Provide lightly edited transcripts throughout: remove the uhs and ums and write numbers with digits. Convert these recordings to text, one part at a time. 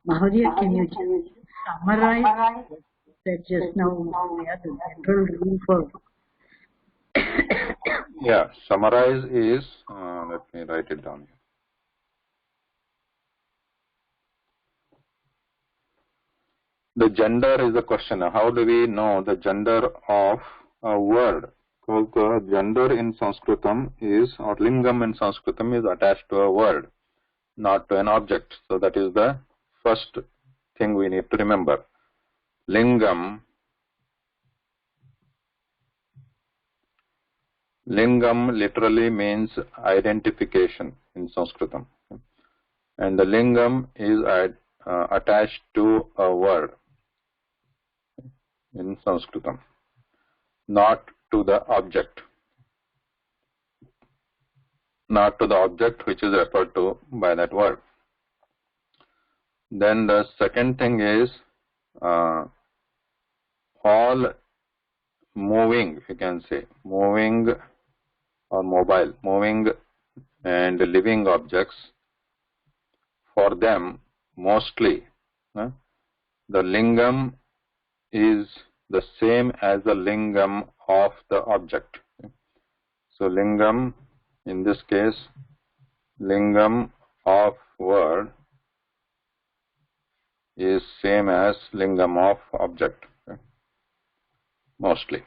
Mahodaya, can you just summarize what you said just now? Yeah, the general rule for. Yeah, summarize is, let me write it down here. The gender is the question. How do we know the gender of a word? Because the gender in Sanskritam is, or lingam in Sanskritam is attached to a word, not to an object. So that is the first thing we need to remember. Lingam literally means identification in Sanskritam. And the lingam is attached to a word in Sanskritam, not to the object. Not to the object which is referred to by that word. Then the second thing is all moving, you can say, moving or mobile, moving and living objects, for them mostly the lingam is the same as the lingam of the object. So lingam, in this case, lingam of word is same as lingam of object, mostly.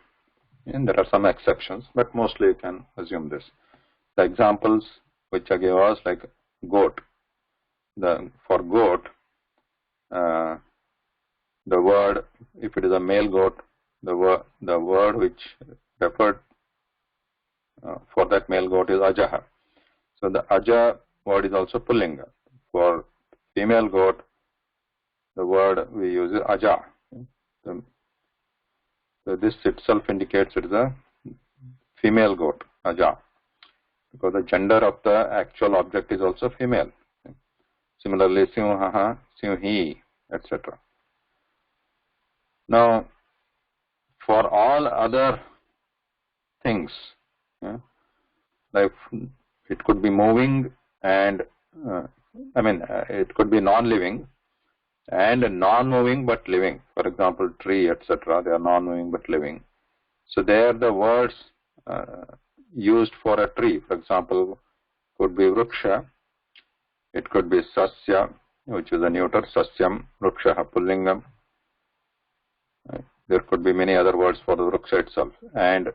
And there are some exceptions, but mostly you can assume this. The examples which I gave was like goat. For goat, the word, if it is a male goat, the word which referred for that male goat is ajaha. So the aja word is also pullinga. For female goat, the word we use is aja. So this itself indicates it is a female goat, aja, because the gender of the actual object is also female. Similarly, simhaha, simhi, etc. Now, for all other things, like it could be moving and, it could be non-living and non-moving but living. For example, tree, etc. They are non-moving but living. So there the words used for a tree, for example, could be vriksha. It could be sasya, which is a neuter, sasyam, vriksha, pullingam. There could be many other words for the vriksha itself. And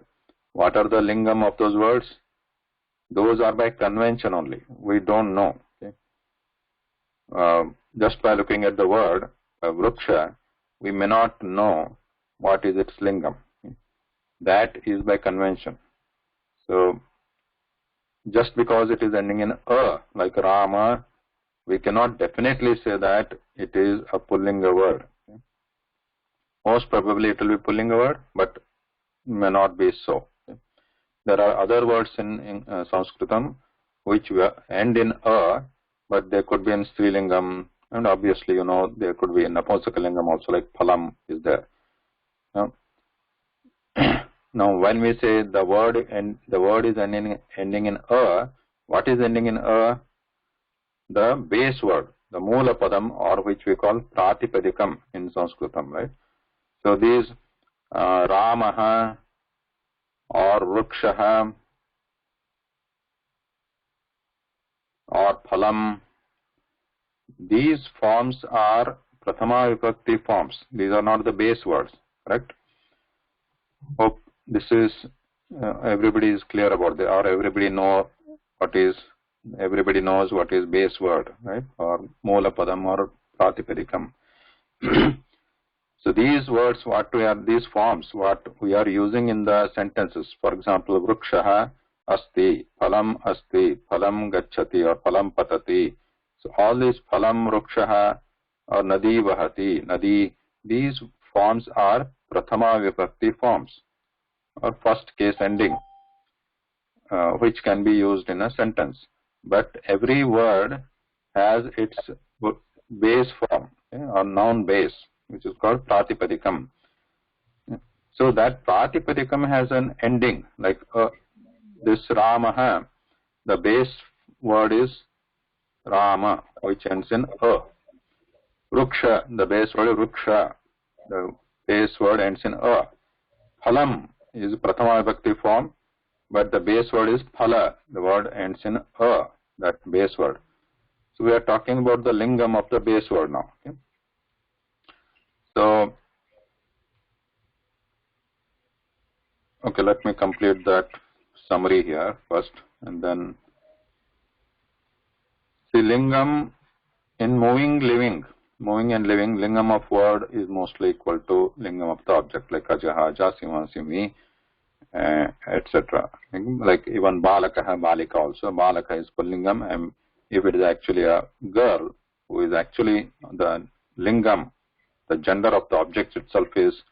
what are the lingam of those words? Those are by convention only. We don't know. Okay? Just by looking at the word vriksha, we may not know what is its lingam. Okay? That is by convention. So, just because it is ending in a, like Rama, we cannot definitely say that it is a pullinga word. Okay? Most probably it will be pullinga word, but may not be so. Okay? There are other words in Sanskritam which end in a, but they could be in strilingam, and obviously, there could be in napunsaka also, like phalam is there. Now, when we say the word is ending in a, what is ending in a? The base word, the mula padam, or which we call pratipadikam in Sanskritam, right? So these ramaha or vrikshaha or phalam, these forms are prathama vibhakti forms. These are not the base words, correct? Hope this is everybody is clear about that, or everybody knows what is base word, right? Or mula padam or pratipadikam. So these words, these forms, what we are using in the sentences. For example, vrikshaha asti, phalam gacchati, or phalam patati. So all these phalam, vrikshaha, or nadi vahati, these forms are prathama vibhakti forms, or first case ending, which can be used in a sentence. But every word has its base form, or noun base, which is called pratipadikam. So that pratipadikam has an ending, like this ramaha, the base word is rama, which ends in a. Ruksha, the base word is Ruksha. The base word ends in A. Phalam is Prathama Vibhakti form, but the base word is Phala. The word ends in A, that base word. So we are talking about the lingam of the base word now. Okay? So, okay, let me complete that summary here first, and then see lingam in moving, living. Moving and living, lingam of word is mostly equal to lingam of the object, like ajaha, jasima, simi, etc. Like even balakaha, balika also. Balaka is pullingam, and if it is actually a girl who is actually the lingam, the gender of the object itself is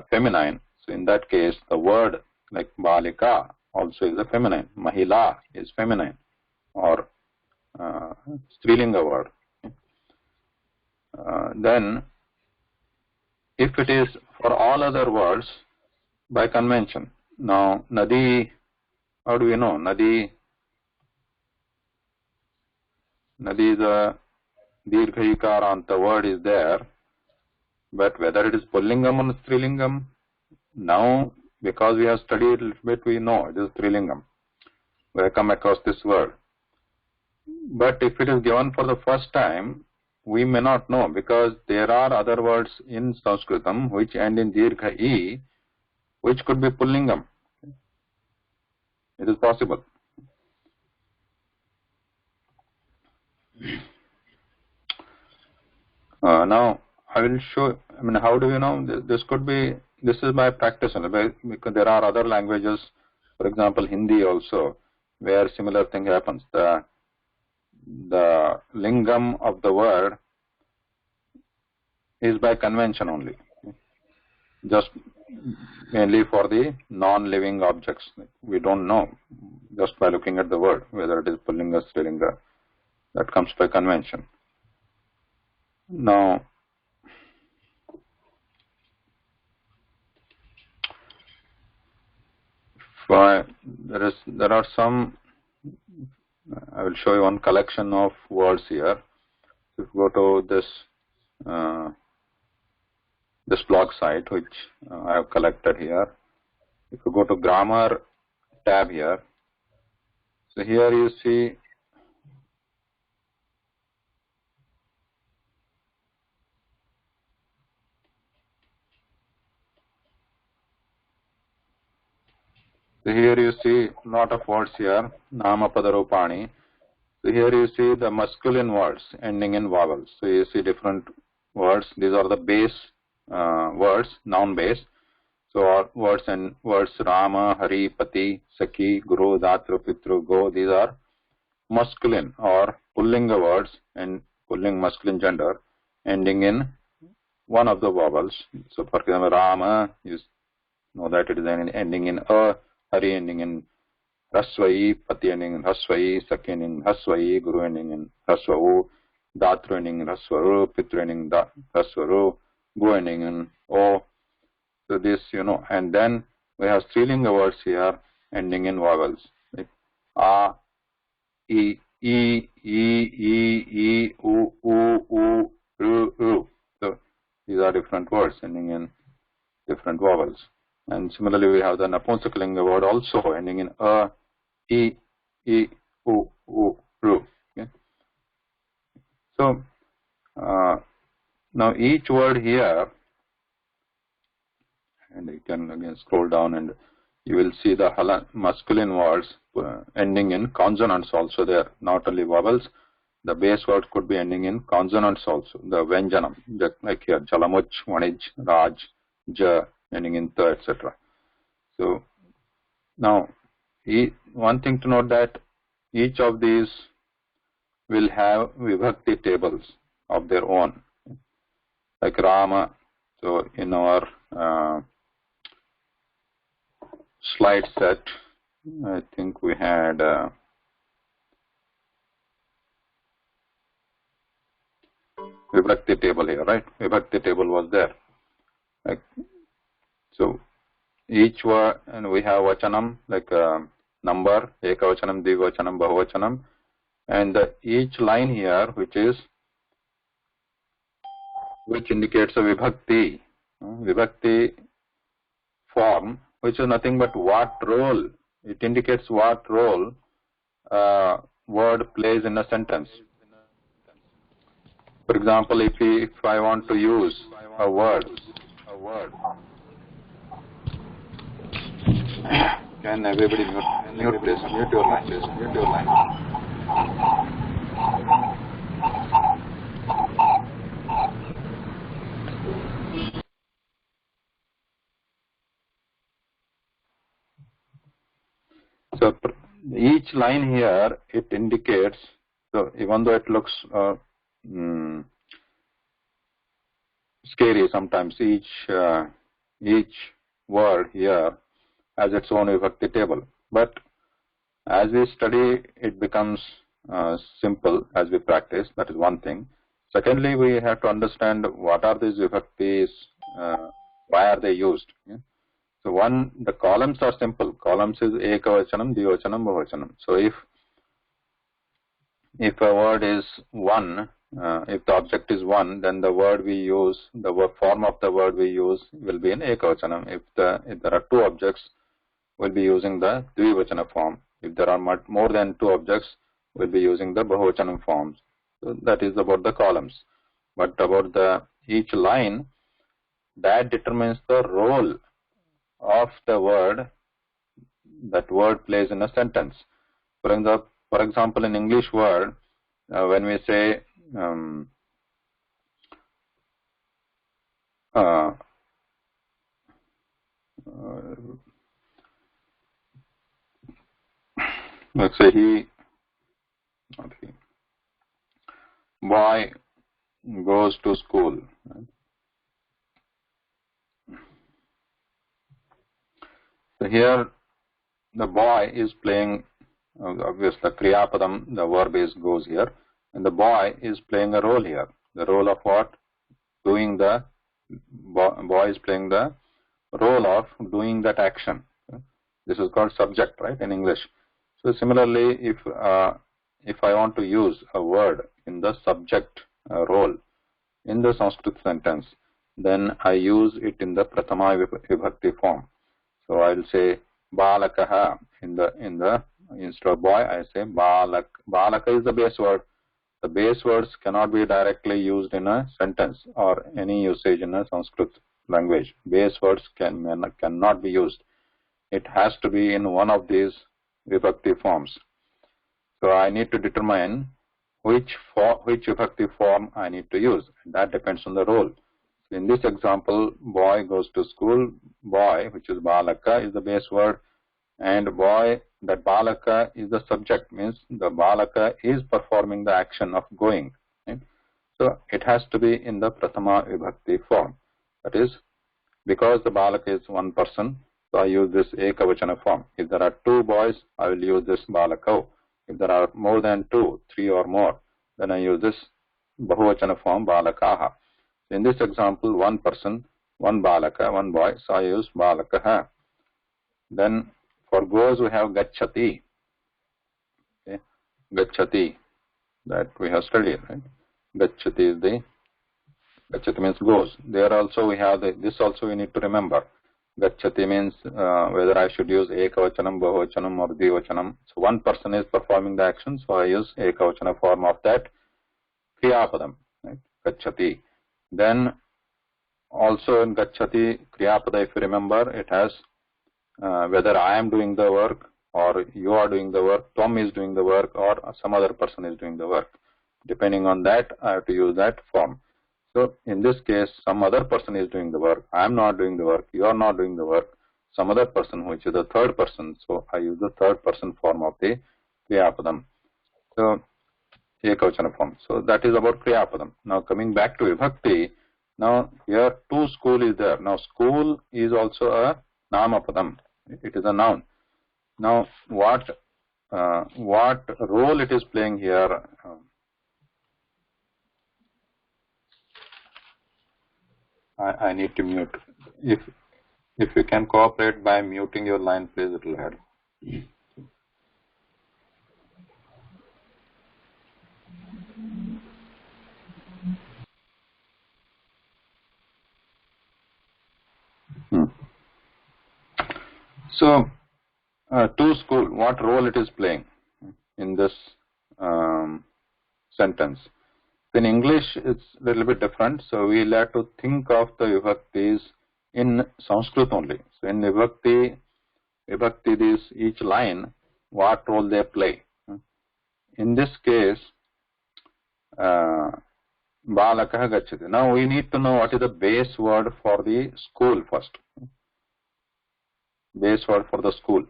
feminine. So in that case, the word like balika also is a feminine. Mahila is feminine, or strilinga word. Then, if it is for all other words, by convention. Now, nadi, how do we know? Nadi is a dirgha ikaranta word is there, but whether it is pullingam or strilingam, now, because we have studied a little bit, we know it is strilingam. We have come across this word. But if it is given for the first time, we may not know, because there are other words in Sanskritam which end in dirgha I, which could be pullingam. It is possible. Now, I will show, how do you know? This could be, this is by practice, because there are other languages, for example, Hindi also, where similar thing happens. The lingam of the word is by convention only, just mainly for the non-living objects. We don't know just by looking at the word whether it is pullinga, strilinga. That comes by convention. Now, there are some. I will show you one collection of words here. If you go to this blog site which I have collected here, if you go to grammar tab here, so here you see lot of words here, nama padarupani. So here you see the masculine words ending in vowels. So you see different words. These are the base words, noun base. So words Rama, Hari, Pati, Sakhi, Guru, Datra, Pitru, Go. These are masculine or pullinga words and pulling masculine gender ending in one of the vowels. So for example, Rama, you know that it is ending in a, Hari ending in Raswai, Pati ending in Raswai, Sakhi ending in Raswai, Guru ending in Raswau, Datra ending in Raswaru, Pitru ending in Raswaru, Go ending in O. So this, and then we have strilinga words here ending in vowels. Like A, I, U, U, U. So these are different words ending in different vowels. And similarly, we have the Napunsakalinga word also ending in A, I, U, U. Okay. So now each word here, and you can again scroll down and you will see the masculine words ending in consonants also there, not only vowels. The base word could be ending in consonants also, the Vyanjanam, like here, Jalamuch, Vanij, Raj, Ja, ending in Ta, etc. So, now, one thing to note that each of these will have Vibhakti tables of their own, like Rama. So, in our slide set, I think we had Vibhakti table here, right? Vibhakti table was there. Like, so each word, and we have vachanam, like number, ekavachanam, dvivachanam, bahuvachanam, and each line here, which is which indicates a Vibhakti. Vibhakti form, which is nothing but what role. It indicates what role word plays in a sentence. For example, if I want to use a word, can everybody mute this? Mute your line, please. Mute your line. So each line here, it indicates, so even though it looks scary sometimes, each word here has its own Vibhakti table. But as we study, it becomes simple as we practice. That is one thing. Secondly, we have to understand what are these Vibhaktis, why are they used. Yeah? So one, the columns are simple. Columns is ekavachanam, dvivachanam, bahuvachanam. So if a word is one, if the object is one, then the word we use, the form of the word we use will be in ekavachanam. If there are two objects, we'll be using the dvivachana form. If there are more than two objects, we'll be using the bahuvachanam forms. So that is about the columns. But about each line, that determines the role of the word that word plays in a sentence. For example, in English word, when we say let's say boy goes to school. So here the boy is playing, obviously the kriyapadam, the verb goes here, and the boy is playing a role here. The role of what? Doing the, boy is playing the role of doing that action. This is called subject, right, in English. So similarly, if I want to use a word in the subject role in the Sanskrit sentence, then I use it in the Prathama Vibhakti form. So I'll say balakaha instead of boy, I say balak. Balaka is the base word. The base words cannot be directly used in a sentence or any usage in a Sanskrit language. Base words cannot be used. It has to be in one of these Vibhakti forms. So I need to determine which Vibhakti form I need to use. That depends on the role. In this example, boy goes to school. Boy, which is balaka, is the base word, and boy, that balaka is the subject, means the balaka is performing the action of going. Right? So it has to be in the Prathama Vibhakti form. That is, because the balaka is one person, so I use this ekavachana form. If there are two boys, I will use this balakau. If there are more than two, three or more, then I use this bahuvachana form balakaha. In this example, one person, one balaka, one boy, so I use balakaha. Then for goes we have gacchati. Okay. Gacchati, that we have studied, right? Gacchati means goes. There also we have this also we need to remember. Gacchati means whether I should use ekavachanam, bahuvachanam or dvivachanam. So one person is performing the action, so I use ekavachana form of that kriyapadam, right? Gacchati. Then also in Gacchati Kriyapada, if you remember, it has whether I am doing the work or you are doing the work, Tom is doing the work, or some other person is doing the work. Depending on that, I have to use that form. So in this case, some other person is doing the work. I am not doing the work. You are not doing the work. Some other person, which is the third person. So I use the third person form of the Kriyapadam. So ekavachana form. So that is about Kriyapadam. Now coming back to Vibhakti, now here two school is there. Now school is also a Namapadam. It is a noun. Now what role it is playing here? I need to mute. If you can cooperate by muting your line, please, it will help. So, to school, what role it is playing in this sentence? In English, it's a little bit different. So we'll have to think of the vibhaktis in Sanskrit only. So in vibhakti, this each line, what role they play. In this case, balakah gacchati. Now we need to know what is the base word for the school first. Base word for the school.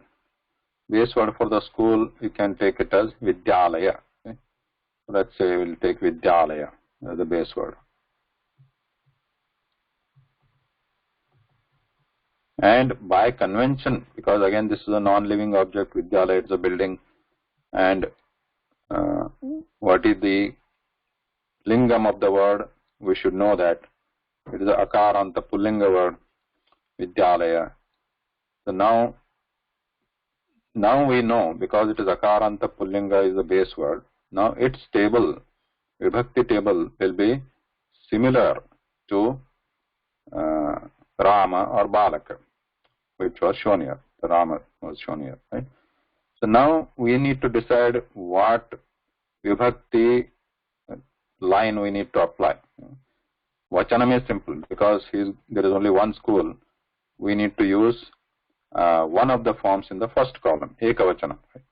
Base word for the school, you can take it as vidyalaya. Okay? Let's say we'll take vidyalaya as the base word. And by convention, because again this is a non-living object, vidyalaya is a building, and what is the lingam of the word? We should know that it is a akaranta pullinga word, vidyalaya. So now we know, because it is akaranta pullinga is the base word. Now its table, vibhakti table, will be similar to Rama or Balaka, which was shown here. The Rama was shown here, right? So now we need to decide what vibhakti line we need to apply. Vachanam is simple, because there is only one school. We need to use one of the forms in the first column, ekavachanam. Right?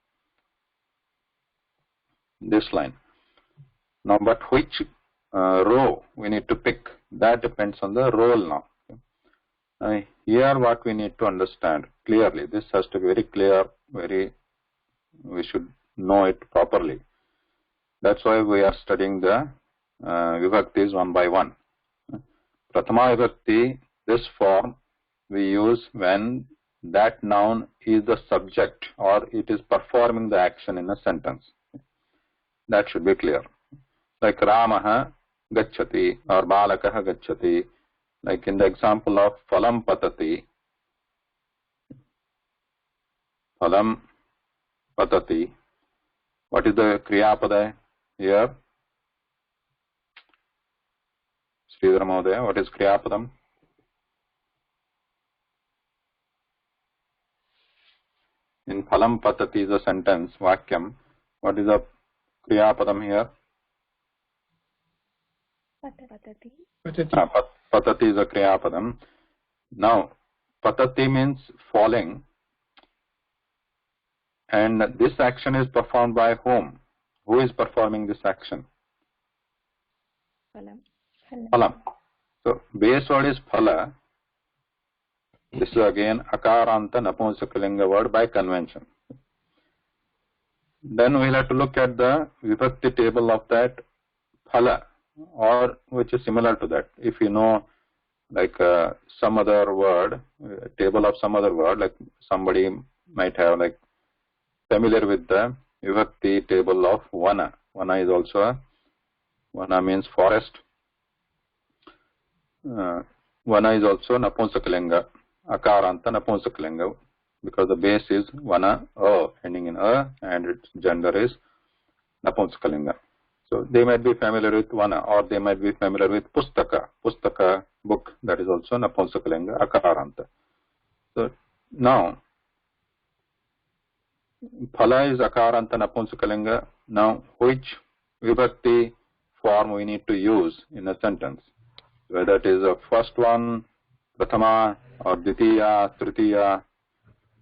This line. Now, but which row we need to pick, that depends on the role now. Here what we need to understand clearly, this has to be very clear, we should know it properly. That's why we are studying the vibhaktis one by one. Prathama vibhakti, this form we use when that noun is the subject or it is performing the action in a sentence. That should be clear. Like Ramaha gacchati or Balakaha gacchati, like in the example of phalam patati. Phalam patati. What is the kriyapada here? Sridhar Mahodaya, what is kriyapadam? In phalam patati is a sentence, vakyam. What is the kriyapadam here? Patati. Patati is a kriyapadam. Now, patati means falling, and this action is performed by whom? Who is performing this action? Phalam. So, base word is phala. This is again akaranta napumsakalinga word by convention. Then we'll have to look at the vibhakti table of that phala, or which is similar to that. If you know, like some other word, table of some other word, like somebody might have like familiar with the vibhakti table of vana. Vana is also vana means forest. Vana is also napumsakalinga, akaranta napumsakalinga, because the base is vana, ending in and its gender is napumsakalinga. So they might be familiar with vana, or they might be familiar with pustaka. Pustaka, book, that is also napumsakalinga, akaranta. So now, phala is akaranta napumsakalinga. Now, which vibhakti form we need to use in a sentence? Whether it is the first one, prathama, or ditiya, tritiya.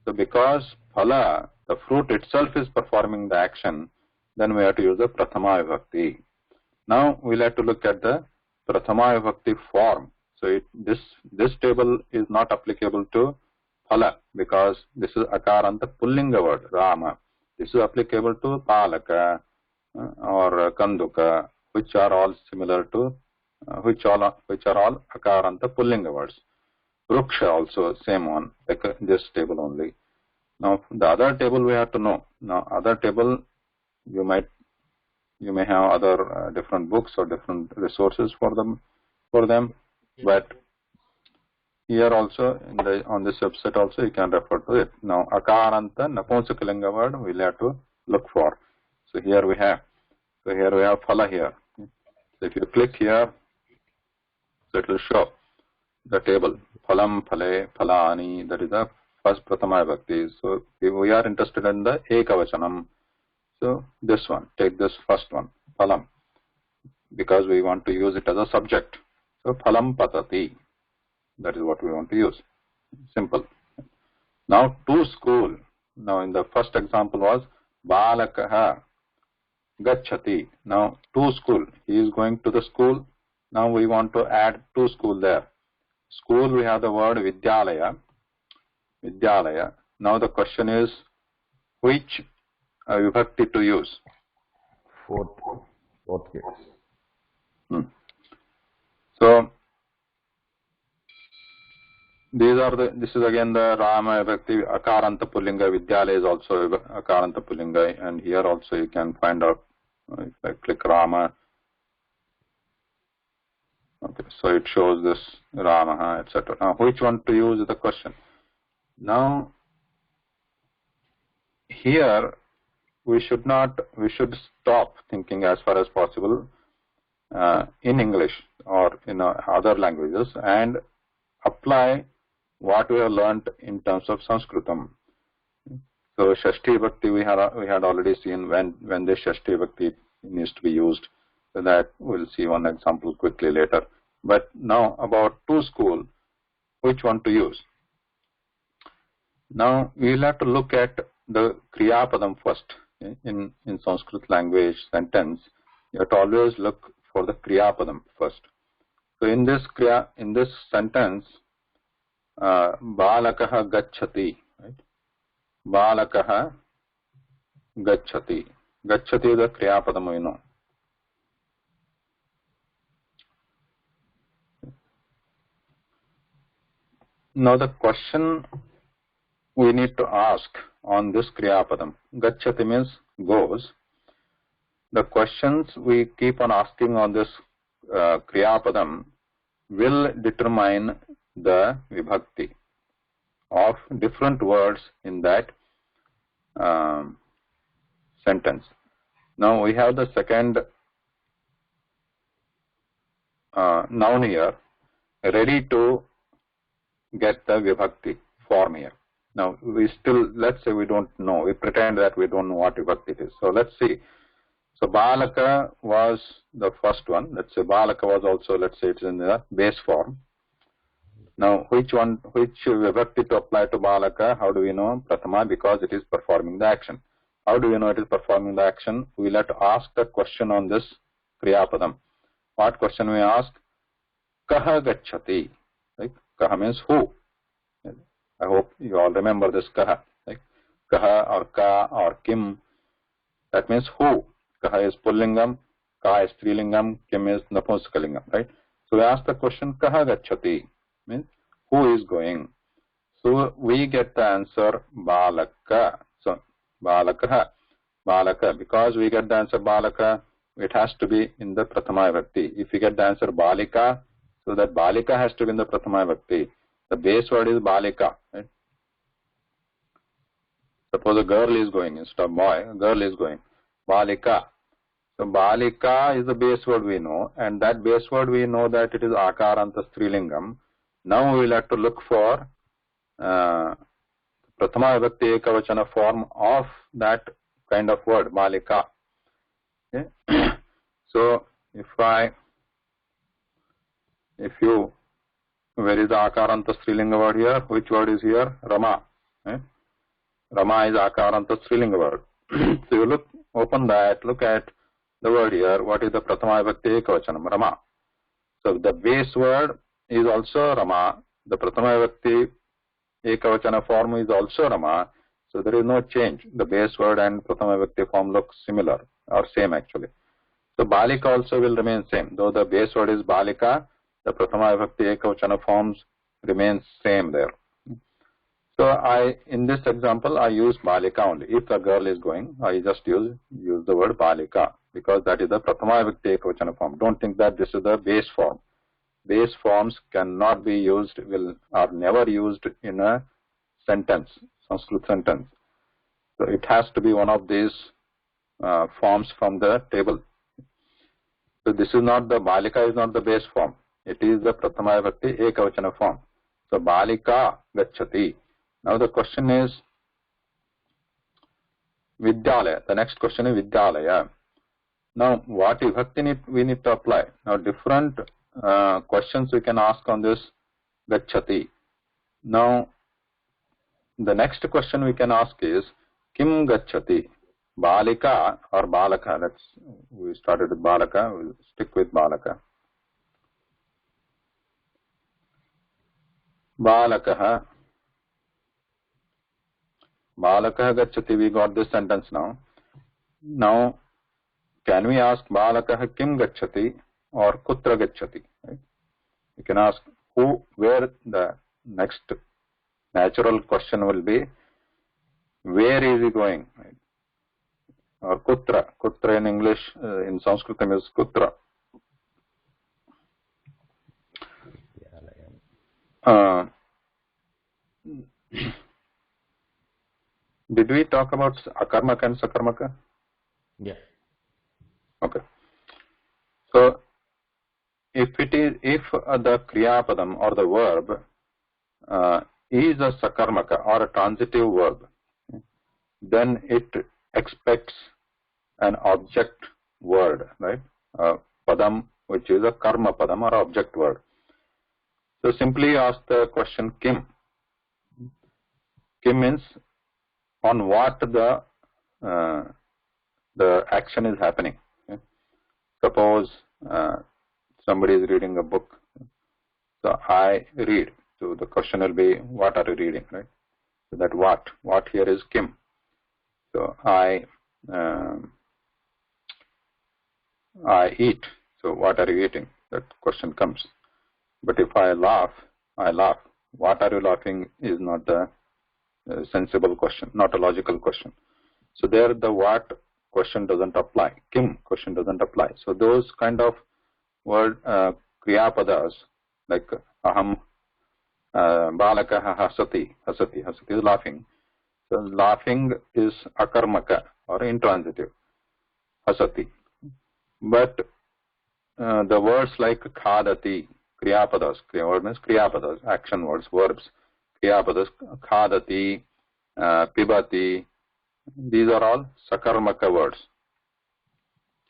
So because phala, the fruit itself, is performing the action, then we have to use the prathama vibhakti. Now we'll have to look at the prathama vibhakti form. So this table is not applicable to phala, because this is akaranta pullinga word, Rama. This is applicable to palaka or kanduka, which are all similar to which are all akaranta pullinga words. Vruksha also same one, like this table only. Now the other table we have to know. Now other table, you may have other different books or different resources for them, but here also on this website also you can refer to it. Now akaranta napumsakalinga word we'll have to look for. So here we have phala here. So if you click here, so it will show the table phalam, phale, phalani, that is the first Prathama Vibhakti. So we are interested in the Ekavachanam. So this one, take this first one, phalam, because we want to use it as a subject. So phalam patati, that is what we want to use. Simple. Now to school. Now in the first example was balakaha gacchati. Now to school, he is going to the school. Now we want to add to school there. School, we have the word vidyalaya. Vidyalaya. Now the question is, which vibhakti to use? Fourth case. So this is again the Rama vibhakti. Akaranta pullinga. Vidyalaya is also akaranta pullinga, and here also you can find out if I click Rama. Okay, so it shows this Rama, etc. Now, which one to use is the question. Now, here we should stop thinking as far as possible in English or in other languages and apply what we have learnt in terms of Sanskritam. So, Shashti Bhakti we had already seen when the Shashti Bhakti needs to be used. So that we'll see one example quickly later. But now about to school, which one to use? Now we'll have to look at the Kriya Padam first. In Sanskrit language sentence, you have to always look for the Kriya Padam first. So in this sentence, balakaha gacchati, right? Balakaha gacchati. Gacchati is the Kriya Padam, we know. Now the question we need to ask on this Kriya Padam, Gacchati means goes. The questions we keep on asking on this Kriya Padam will determine the Vibhakti of different words in that sentence. Now we have the second noun here, ready to get the Vibhakti form here. Now, let's say we don't know. We pretend that we don't know what Vibhakti it is. So, let's see. So, Balaka was the first one. Let's say Balaka was also, let's say it's in the base form. Now, which Vibhakti to apply to Balaka? How do we know? Prathama, because it is performing the action. How do we know it is performing the action? We'll have to ask the question on this Kriya Padam. What question we ask? Kaha gacchati. Right? Kaha means who. I hope you all remember this kaha. Like kaha or ka or kim. That means who. Kaha is pullingam, ka is strilingam, kim is napunskalingam. Right? So we ask the question kaha gacchati. Means who is going. So we get the answer balaka. So balakaha. Balaka. Because we get the answer balaka, it has to be in the Prathama Vibhakti. If we get the answer balika, so that balika has to be in the Prathama Vibhakti. The base word is balika. Right? Suppose a girl is going instead of boy, a girl is going. Balika. So balika is the base word we know, and that base word we know that it is akaranta strilingam. Now we will have to look for Prathama Vibhakti Ekavachana form of that kind of word, balika. Okay? So where is the akaranta strilinga word here? Which word is here? Rama. Right? Rama is akaranta strilinga word. So you open that, look at the word here. What is the Prathama Vibhakti Ekavachanam? Rama. So the base word is also Rama. The Prathama Vibhakti Ekavachana form is also Rama. So there is no change. The base word and Prathama Vibhakti form look similar or same actually. So balika also will remain same. Though the base word is balika, the Prathama Vibhakti Ekavachana forms remains same there. So in this example, I use balika only. If the girl is going, I just use the word balika because that is the Prathama Vibhakti Ekavachana form. Don't think that this is the base form. Base forms cannot be used, are never used in a sentence, Sanskrit sentence. So it has to be one of these forms from the table. So this is not the balika is not the base form. It is the Prathama Vibhakti Ekavachana form. So balika gacchati. Now the question is Vidyalaya. The next question is Vidyalaya. Now what Vibhakti we need to apply? Now different questions we can ask on this Gacchati. Now the next question we can ask is Kim Gacchati? Balika or Balaka? We started with Balaka, we'll stick with Balaka. Balakaha. Balakaha Gacchati, we got this sentence now. Now, can we ask Balakaha Kim Gacchati or Kutra Gacchati? Right? We can ask where the next natural question will be, where is he going? Right? Or Kutra. Kutra in English, in Sanskrit is Kutra. Did we talk about Akarmaka and Sakarmaka? Yeah. Okay. So, if the Kriyapadam or the verb is a Sakarmaka or a transitive verb, then it expects an object word, right? Padam, which is a karma padam or object word. So simply ask the question Kim. Kim means on what the action is happening. Okay? Suppose somebody is reading a book, so I read. So the question will be, what are you reading, right? So that what here is Kim. So I eat. So what are you eating? That question comes. But if I laugh. What are you laughing is not a sensible question, not a logical question. So there the what question doesn't apply. Kim question doesn't apply. So those kind of word kriyapadas like aham, balakaha hasati is laughing. So laughing is akarmaka or intransitive, hasati. But the words like khadati, kriyapadas, word means kriyapadas, action words, verbs, kriyapadas, khadati, pibati, these are all sakarmaka words,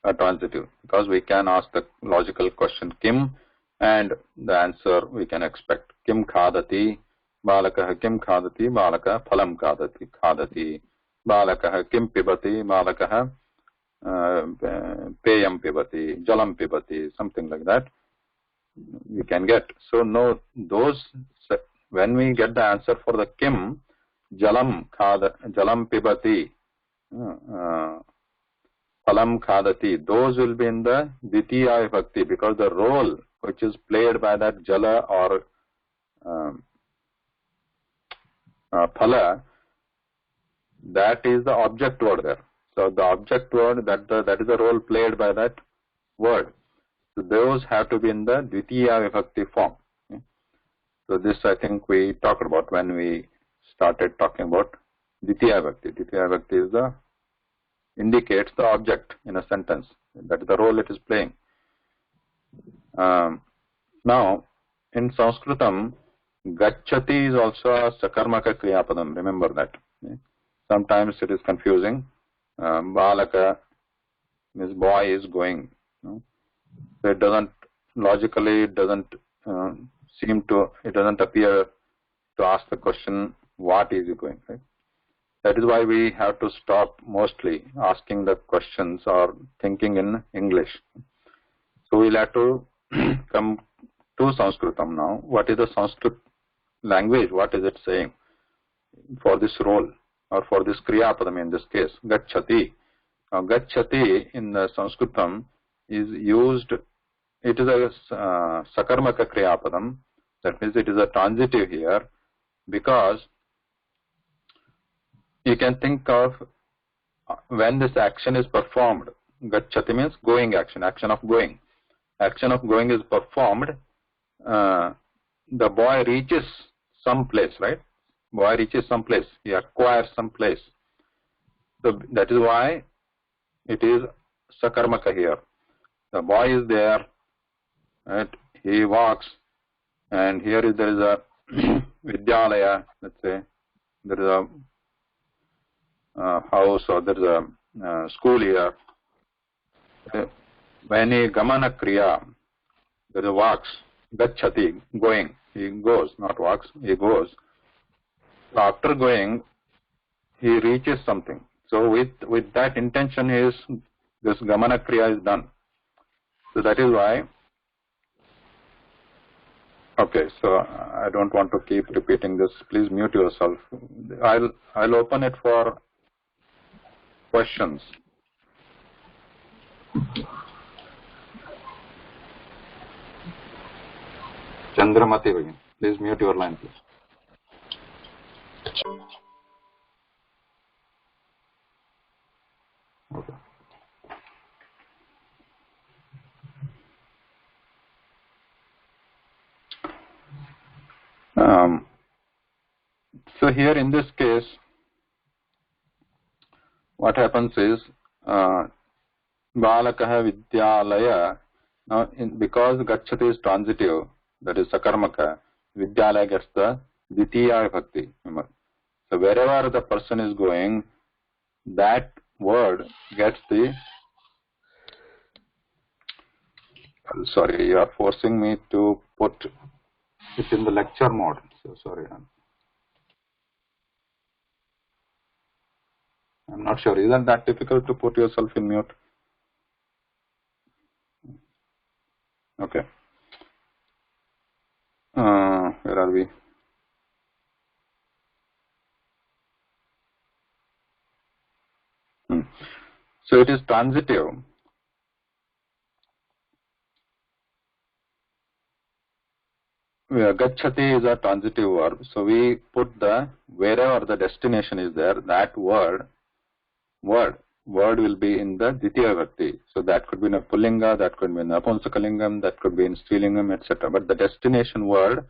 are transitive, because we can ask the logical question Kim and the answer we can expect. Kim khadati, balakah kim khadati, balaka phalam khadati, balakah kim pibati, balakah peyam pibati, jalam pibati, something like that we can get. So no, those, when we get the answer for the Kim, jalam pibati, phalam khadati, those will be in the Ditiya Vibhakti, because the role which is played by that jala or phala, that is the object word there. So the object word, that is the role played by that word. So those have to be in the Ditiya Vibhakti form. Okay? So this I think we talked about when we started talking about Ditiya Vibhakti. Ditiya Vibhakti is indicates the object in a sentence. That is the role it is playing. Now, in Sanskritam, Gacchati is also a Sakarmaka Kriyapadam. Remember that. Okay? Sometimes it is confusing. Balaka means boy is going. No? So it doesn't, logically, it doesn't it doesn't appear to ask the question, what is he going, right? That is why we have to stop mostly asking the questions or thinking in English. So we'll have to come to Sanskritam now. What is the Sanskrit language? What is it saying for this role or for this Kriyapadam in this case? Gacchati. Now Gacchati in the Sanskritam is used, it is a Sakarmaka Kriyapadam. That means it is a transitive here, because you can think of when this action is performed. Gacchati means going action, action of going. Action of going is performed. The boy reaches some place, right? Boy reaches some place. He acquires some place. So that is why it is Sakarmaka here. The boy is there, right? He walks, and here there is a Vidyalaya, let's say, there is a house or there is a school here. When a gamana kriya, there is a walks, gachati, going. He goes, not walks, he goes. So after going, he reaches something. So with that intention, this gamana kriya is done. So that is why. Okay, so I don't want to keep repeating this. Please mute yourself. I'll open it for questions. Chandramati again. Please mute your line, please. Okay. So here in this case, what happens is Balakaha Vidyalaya. Now, because Gachati is transitive, that is Sakarmaka, Vidyalaya gets the Ditiya Vibhakti. So wherever the person is going, that word gets the. Sorry, you are forcing me to put it in the lecture mode. So sorry. I'm not sure. Isn't that difficult to put yourself in mute? Okay. Where are we? So it is transitive. Gachati is a transitive verb. So we put the wherever the destination is there, that word will be in the Ditiya Vibhakti. So that could be in a Pullinga, that could be in Napunsakalingam, that could be in Strilingam, etc. But the destination word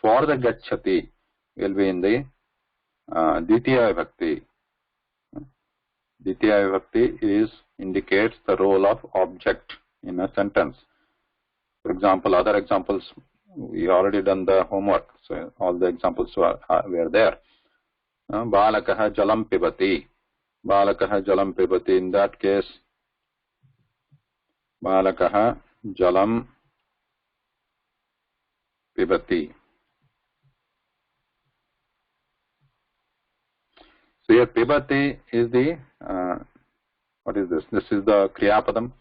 for the Gachati will be in the Ditiya Vibhakti. Ditiya Vibhakti indicates the role of object in a sentence. For example, other examples, we already done the homework, so all the examples were there. Balakaha jalam pibati. Balakaha jalam pibati. In that case, Balakaha jalam pibati. So here pibati is the, what is this? This is the kriya padam.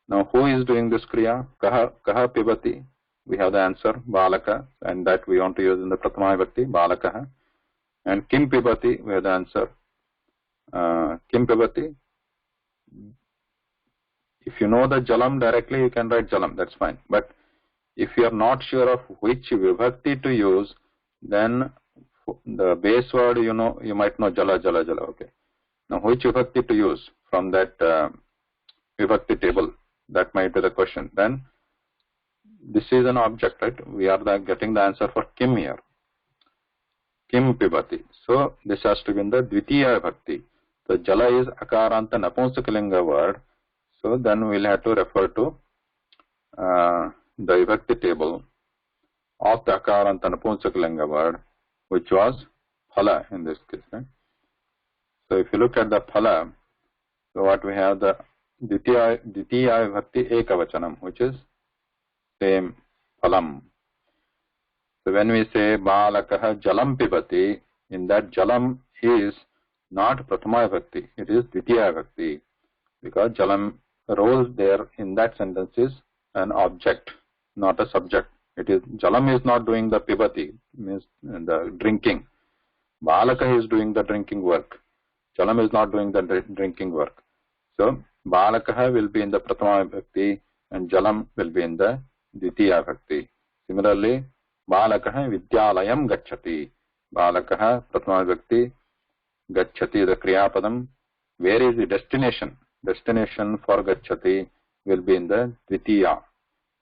Now who is doing this kriya? Kaha pibati. We have the answer, Balaka, and that we want to use in the Prathama Vibhakti, Balakaha. And Kim Pibati, we have the answer, Kim Pibati. If you know the Jalam directly, you can write Jalam, that's fine. But if you are not sure of which Vibhakti to use, then the base word, you might know Jala, okay. Now, which Vibhakti to use from that Vibhakti table? That might be the question. Then, this is an object, right? We are getting the answer for Kim here. Kim Pibati. So, this has to be in the Dvitiya Vibhakti. So, Jala is Akaranta Napunsakalinga word. So, then we'll have to refer to the Vibhakti table of the Akaranta Napunsakalinga word, which was Phala in this case, right? So, if you look at the Phala, so what we have, the Ditiya Vibhakti Ekavachanam, which is same phalam. So when we say Balakaha jalam pibati, in that jalam is not Prathama Vibhakti, it is Ditiya Vibhakti, because jalam role there in that sentence is an object, not a subject. It is jalam is not doing the pibati, means the drinking. Balaka is doing the drinking work. Jalam is not doing the drinking work. So Balakaha will be in the Prathama Vibhakti and jalam will be in the Ditiya Vibhakti. Similarly, Balakaha Vidyalayam Gachati. Balakaha Prathama Vibhakti Gachati, the Kriya Padam. Where is the destination? Destination for Gachati will be in the Ditiya.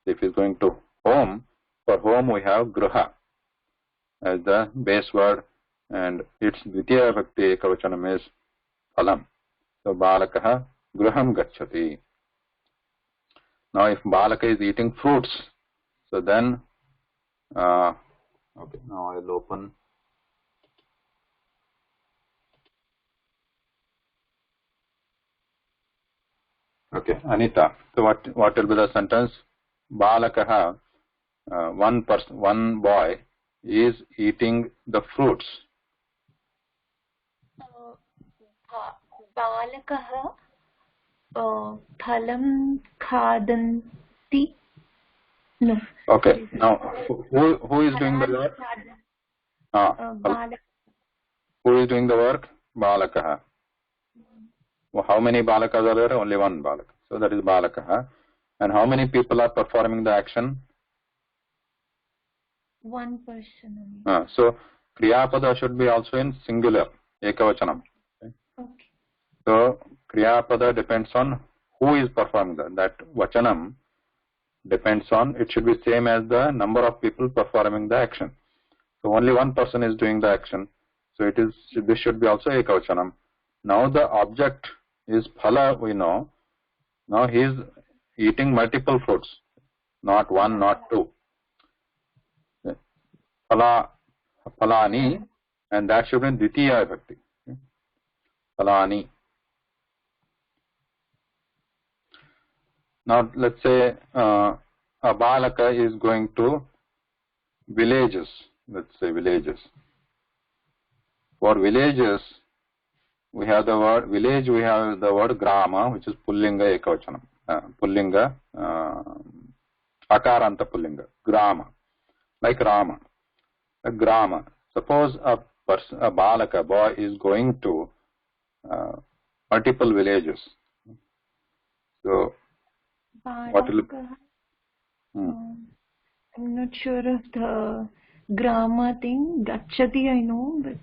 If he is going to home, for home we have Gruha as the base word, and its Ditiya Vibhakti Ekavachanam is Phalam. So Balakaha Gruham Gachati. Now, if Balaka is eating fruits, so then, okay, now I will open Okay, Anita. So what will be the sentence? Balakaha, one boy is eating the fruits. Balakaha phalam khadanti. No. Okay. Now, who is doing the work? Who is doing the work? Balakaha. Well, how many balakas are there? Only one balaka. So that is balakaha. And how many people are performing the action? One person. So kriyapada should be also in singular, ekavachanam. Okay. So kriyapada depends on who is performing that. That vachanam depends on, it should be same as the number of people performing the action. So only one person is doing the action. So this should be also ekavachanam. Now the object is phala, we know. Now he is eating multiple fruits, not one, not two. Phalani, and that should be in Ditiya Vibhakti. Phalani. Now let's say a balaka is going to villages. Let's say villages. For villages, we have the word village. We have the word grama, which is pullinga ekavachanam. Pullinga, akaranta pullinga. Grama, like Rama. A grama. Suppose a balaka, boy, is going to multiple villages. So, what will? I'm not sure of the grama thing. Gachati, I know, but.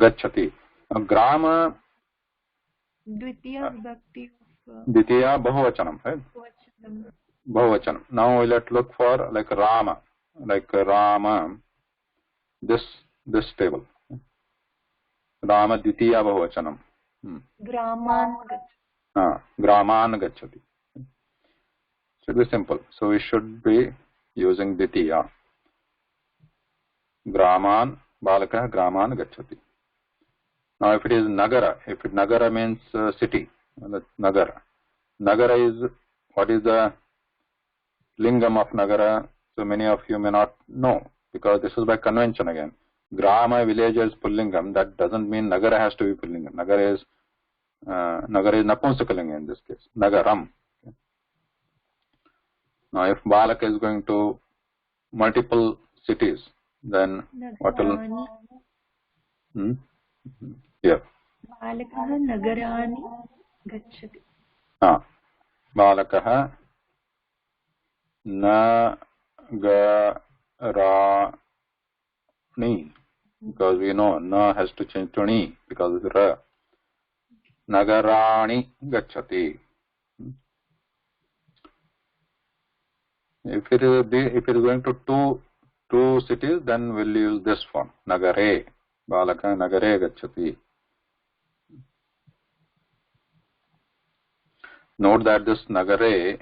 Gachati. Grama. Dvitiya Vibhakti. Dvitiya Bahuvachanam, right? Bahuvachanam. Now let's look for like Rama. Like Rama. This table. Rama Dvitiya Bahuvachanam. Graman Gachati. Should be simple. So we should be using Dvitiya. Graman, Balaka, Graman Gachati. Now if it is Nagara, Nagara means city, that's Nagara. Nagara is, what is the lingam of Nagara? So many of you may not know, because this is by convention again. Grama, village is pullingam. That doesn't mean Nagara has to be pullingam. Nagara is Napunsakalinga in this case. Nagaram. Okay. Now if Balaka is going to multiple cities, then what will? Yeah. Balakaha nagarani gachati. Balakaha nagarani, because we know na has to change to ni because it's ra. Nagarani gachati. If it is going to two cities, then we'll use this form. Nagare. Balaka nagare gachati. Note that this nagare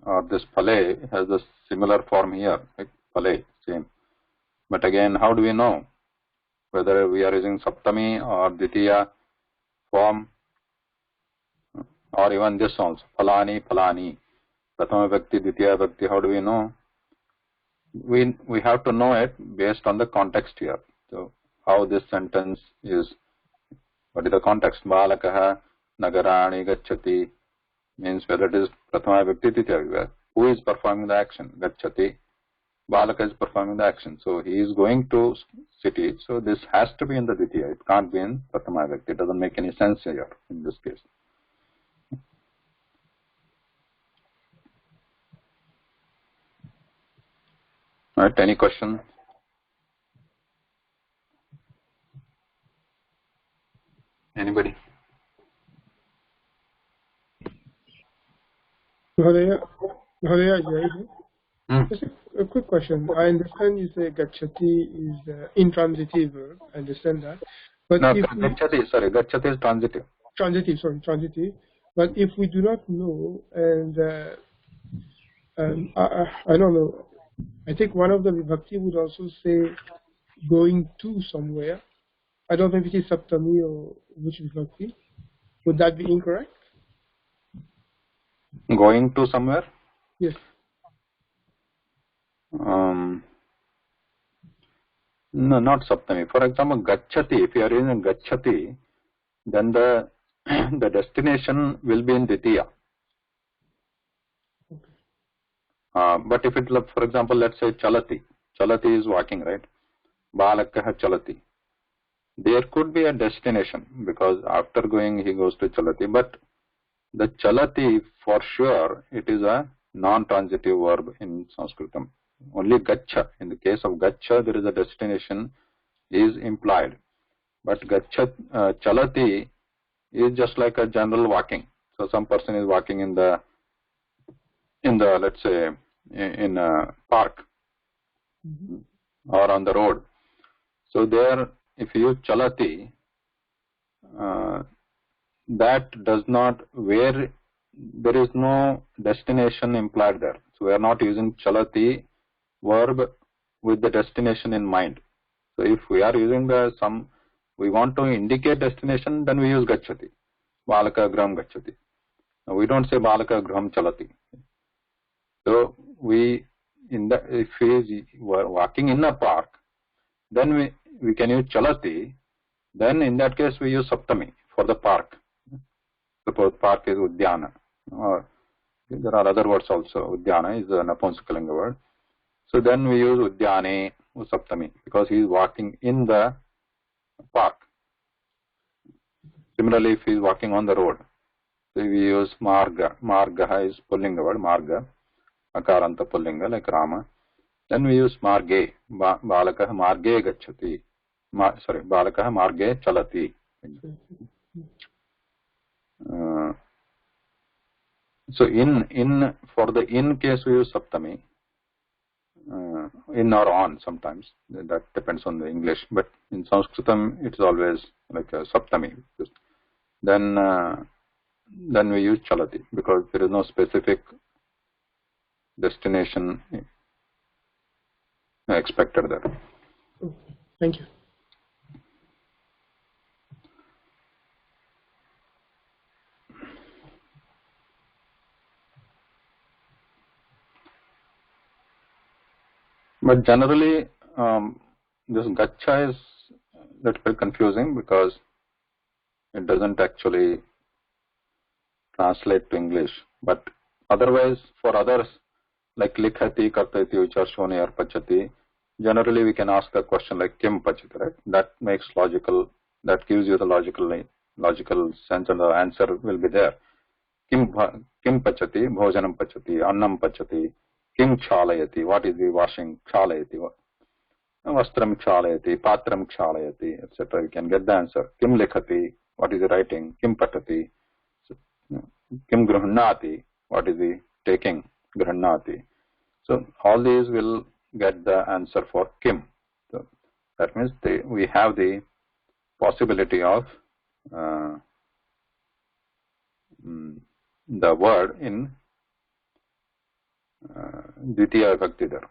or this phale has a similar form here. Like phale, same. But again, how do we know whether we are using saptami or ditiya form, or even this also, phalani, phalani, prathama vibhakti, ditiya vibhakti? How do we know? We have to know it based on the context here. So how this sentence is, what is the context? Balakaha nagarani gachati means whether it is prathama vibhakti, ditiya vibhakti. Who is performing the action? Gachati. Balaka is performing the action. So he is going to city. So this has to be in the ditiya. It can't be in prathama vibhakti. It doesn't make any sense here in this case. Right, any question? Anybody? Just a quick question. I understand you say gachati is intransitive verb. I understand that. But no, if gachati is transitive. Transitive. But if we do not know, and I don't know, I think one of the Vibhakti would also say going to somewhere. I don't know if it is Saptami or which Vibhakti. Would that be incorrect? Going to somewhere? Yes. No, not Saptami. For example, Gacchati. If you are using Gacchati, then the the destination will be in Ditya. But if it, for example, let's say Chalati. Chalati is walking, right? Balakah Chalati. There could be a destination because after going he goes to Chalati. But the Chalati, for sure, it is a non-transitive verb in Sanskritam. Only Gaccha. In the case of Gaccha, there is a destination is implied. But Chalati is just like a general walking. So some person is walking in the let's say in a park or on the road. So there, if you use Chalati, that does not, where there is no destination implied there. So we are not using Chalati verb with the destination in mind. So if we are using we want to indicate destination, then we use Gacchati. Balaka Graham Gacchati. Now we don't say Balaka Graham Chalati. So if we were walking in a park, then we can use Chalati. Then in that case we use Saptami for the park. Suppose park is Udyana. Or there are other words also. Udyana is a Napunsakalinga word. So then we use Udyane or Saptami because he is walking in the park. Similarly, if he is walking on the road, so we use Marga. Marga is Pullinga word, Marga. Akaranta Pullinga like Rama. Then we use Marge. Balakah Marge Gacchati. Balakah Marge Chalati. So for the in case we use Saptami. In or on sometimes, that depends on the English, but in Sanskritam it's always like a Saptami. Then we use Chalati because there is no specific destination expected there. Okay. Thank you. But generally, this Gaccha is a little bit confusing because it doesn't actually translate to English. But otherwise, for others, like Likhati, Kartati, which are shown here, Pachati, generally we can ask a question like Kim Pachati, right? That makes logical, that gives you the logical sense, and the answer will be there. Kim Pachati, Bhojanam Pachati, Annam Pachati, Kim Chalayati, what is the washing? Chalayati, Vastram Chalayati, Patram Chalayati, etc. You can get the answer. Kim Likhati, what is the writing? Kim Patati, Kim Gruhnati, what is the taking? Gruhnati. So all these will get the answer for Kim. So that means we have the possibility of the word in Dvitiya Vibhakti there.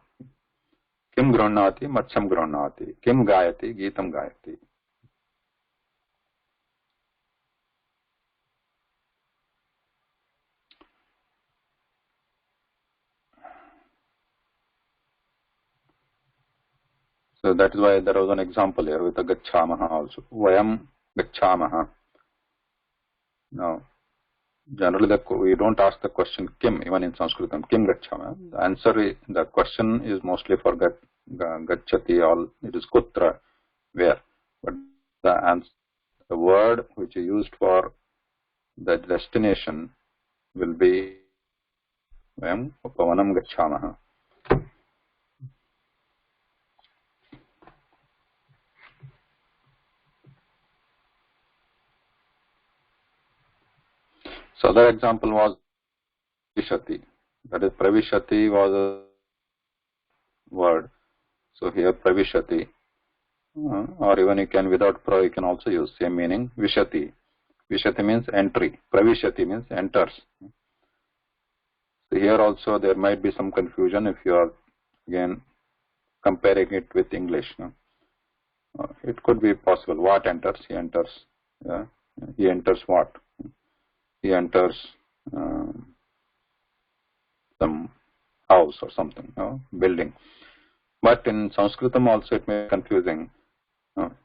Kim Gruhnati, Matsyam Gruhnati, Kim Gayati, Geetam Gayati. So that is why there was an example here with a Gacchamaha also. Vayam Gacchamaha. Now, generally we don't ask the question Kim, even in Sanskritam, Kim Gacchamaha. The answer, the question is mostly for Gacchati, all it is Kutra, where. But the word which is used for the destination will be Vayam Upavanam Gacchamaha. So other example was Pravishati. That is, Pravishati was a word. So here Pravishati, or even you can without pra, you can also use same meaning. Vishati. Vishati means entry. Pravishati means enters. So here also there might be some confusion if you are again comparing it with English. No? It could be possible. What enters? He enters. He enters what? He enters some house or something, building. But in Sanskritam also it may be confusing.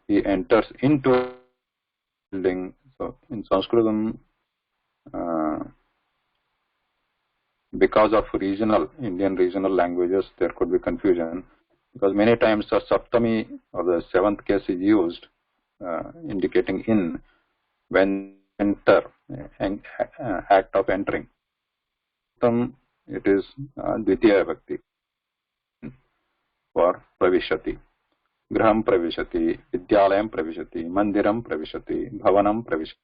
He enters into a building. So in Sanskritam, because of Indian regional languages, there could be confusion. Because many times the Saptami or the seventh case is used, indicating in, when enter, act of entering. It is Dvitiya Vibhakti for Pravishati. Graham Pravishati, Vidyalayam Pravishati, Mandiram Pravishati, Bhavanam Pravishati,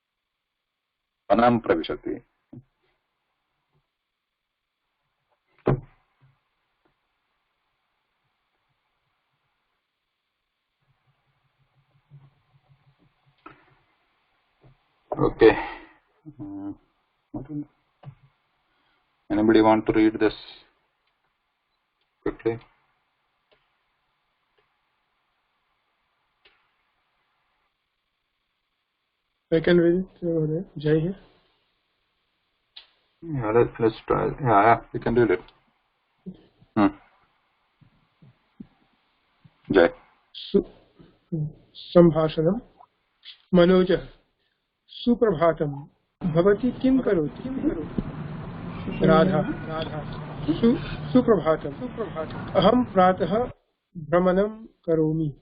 Vanam Pravishati. Okay. Anybody want to read this quickly? I can read it over there. Jai here. Yeah, let's try. Yeah, we can read it. Jai. Sambhashanam. Manoja. Suprabhatam. Bhavati kim karoti? Radha. Suprabhatam. Aham pratah brahmanam karomi.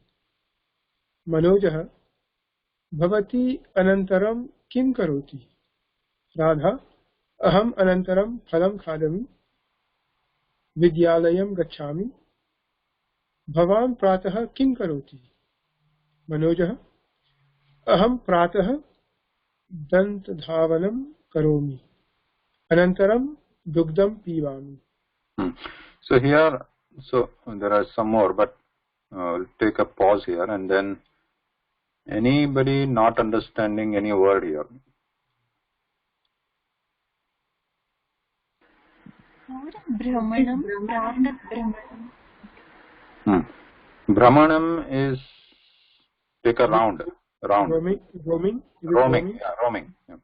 Manojah. Bhavati anantaram kim karoti? Radha. Aham anantaram phalam khadami. Vidyalayam gacchami. Bhavan pratah kim karoti? Manojah. Aham pratah dantadhavanam karomi. Anantaram dugdam pivami. So here, there are some more, but we'll take a pause here, and then anybody not understanding any word here? Brahmanam, Pratat Brahmanam. Brahmanam is take a round. Roaming. Roaming. Yeah.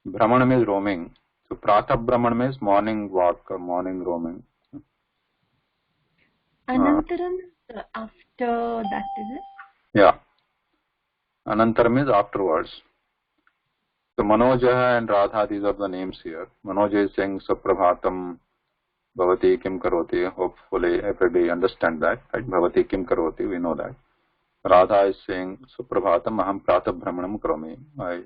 Brahmanam is roaming. So Pratap Brahmanam is morning walk or morning roaming. Anantaram after that, is it? Yeah. Anantaram is afterwards. So Manoja and Radha, these are the names here. Manoja is saying Suprabhatam, Bhavati Kim Karoti. Hopefully everybody understand that, right? Bhavati Kim Karoti, we know that. Radha is saying Suprabhatam Aham Pratab Brahmanam Karomi. I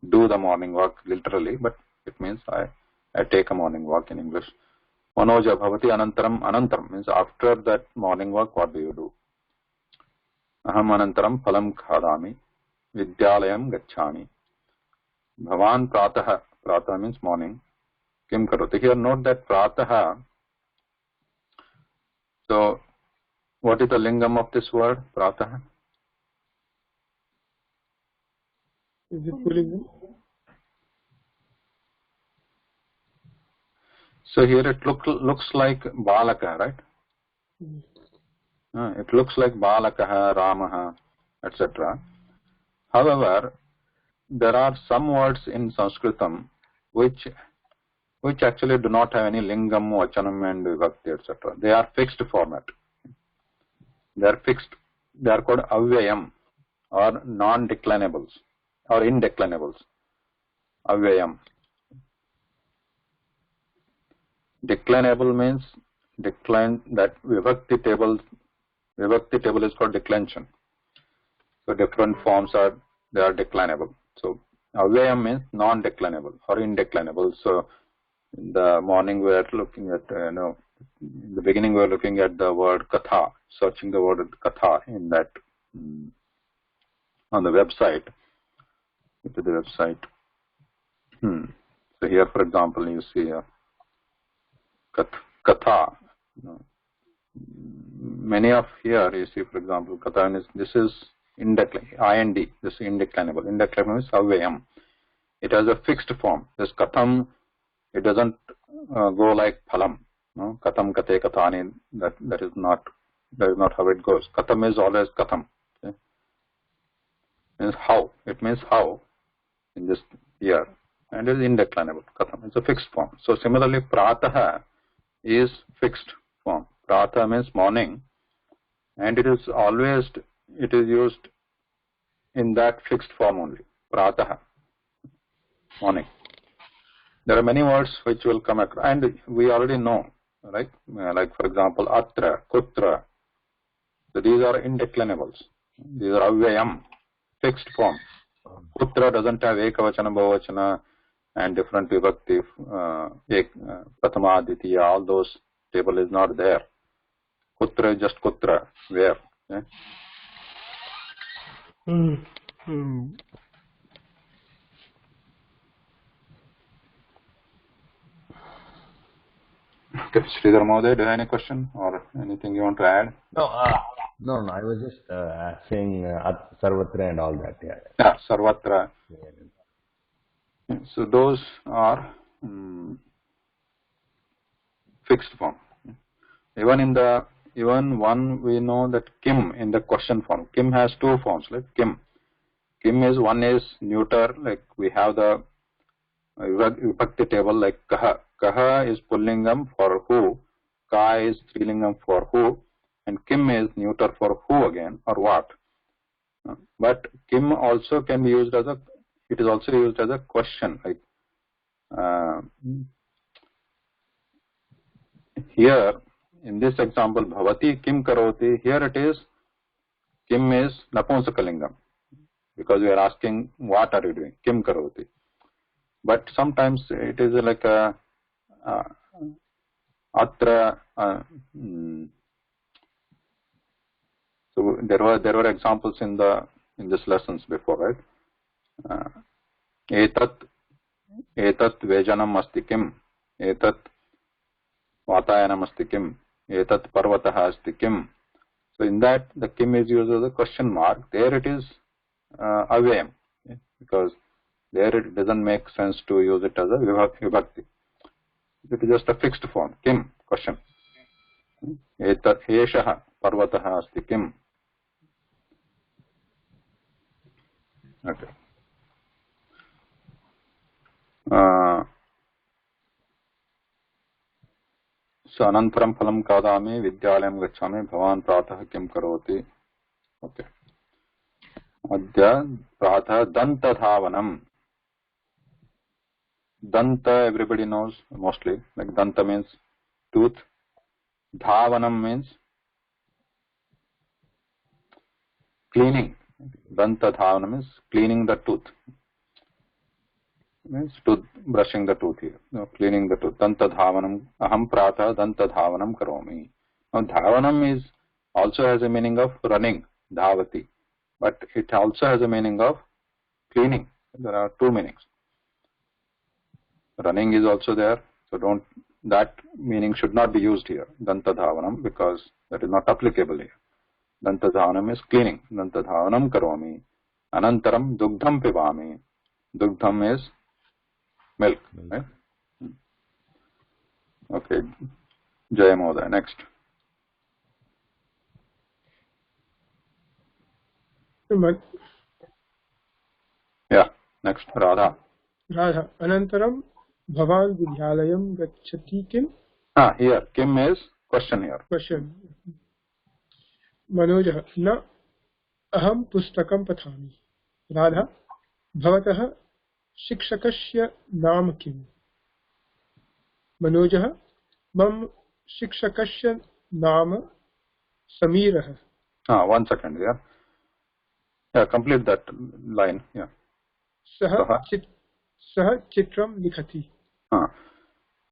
do the morning walk literally, but it means I take a morning walk in English. Manoja Bhavati Anantaram means after that morning walk, what do you do? Aham Anantaram Phalam Khadami Vidyalayam Gacchami. Bhavan Pratah means morning. Kim Karoti. Here note that Pratah. So what is the lingam of this word? Pratah? Is it pulling? So here it looks like Balaka, right? It looks like Balakaha, Ramaha, etc. However, there are some words in Sanskritam which actually do not have any lingam, vachanam and vibhakti, etc. They are fixed format. They are fixed. They are called avyayam or non-declinables or indeclinables. Avyayam. Declinable means decline, that Vibhakti table is called declension. So different forms they are declinable. So avyayam means non-declinable or indeclinable. So in the morning we are looking at, in the beginning we are looking at the word katha, searching the word katha in that, on the website, into the website. So here, for example, you see katha. Many of here you see, for example, katha is, this is ind, this is indeclinable. Indeclinable is avyayam. It has a fixed form. This katham, it doesn't go like phalam. No? Katham kate kathani, that is not how it goes. Katham is always katham. Okay? Means how. It means how in this here. and it is indeclinable. Katham. It's a fixed form. So similarly, pratah is fixed form. Pratah means morning, and it is used in that fixed form only. Pratah, morning. There are many words which will come across, and we already know, right? Like for example, atra, kutra. So these are indeclinables. These are avyayam, fixed form. Kutra doesn't have ekavachana, bhavachana, and different vibhakti, prathama, ditya, all those table is not there. Kutra is just kutra, where. Okay? Okay, Sridhar Mohoday, do you have any question or anything you want to add? No, no, I was just saying sarvatra and all that. Yeah, sarvatra. So those are fixed form. Even one we know that kim in the question form. Kim has two forms, like kim. Kim is one is neuter, like we have the vibhakti table like kaha. Kaha is pullingam for who, ka is strilingam for who, and kim is neuter for who again or what. But kim also can be used as it is also used as a question, like here in this example, bhavati kim karoti, here it is, kim is napunsakalingam, because we are asking what are you doing, kim karoti. But sometimes it is like a atra. So there were examples in this lessons before, right? Etat vejanam asti kim, etat vatayanam asti kim, etat parvatah asti kim. So in that the kim is used as a question mark. There it is avyayam, because there it doesn't make sense to use it as a vibhakti. It is just a fixed form, kim, question. Etat eshah parvatah asti kim. Okay. So anantaram phalam kadami vidyalayam gacchami bhavan pratah kim karoti. Okay. Adya pratah danta dhavanam. Danta everybody knows mostly, like danta means tooth. Dhavanam means cleaning. Danta dhavanam is cleaning the tooth. Means brushing the tooth here. No, cleaning the tooth. Danta dhavanam. Aham pratah danta dhavanam karomi. Now dhavanam is also has a meaning of running, dhavati, but it also has a meaning of cleaning. There are two meanings. Running is also there, so that meaning should not be used here, danta dhavanam, because that is not applicable here. Danta dhavanam is cleaning. Danta dhavanam karomi. Anantaram dugdham pivami. Dugdham is milk, right? Okay. Jaya Mohoday, next. Yeah, next, Radha. Radha. Anantaram bhavan vidyalayam gacchati kim? Here, kim is question here. Question. Manojah. Na aham pustakam pathami. Radha. Bhavatah शिक्षकस्य नाम किम? मनोजः मम शिक्षकस्य नाम समीरः. One second, yeah, complete that line. Yeah. सः चित्रं लिखति.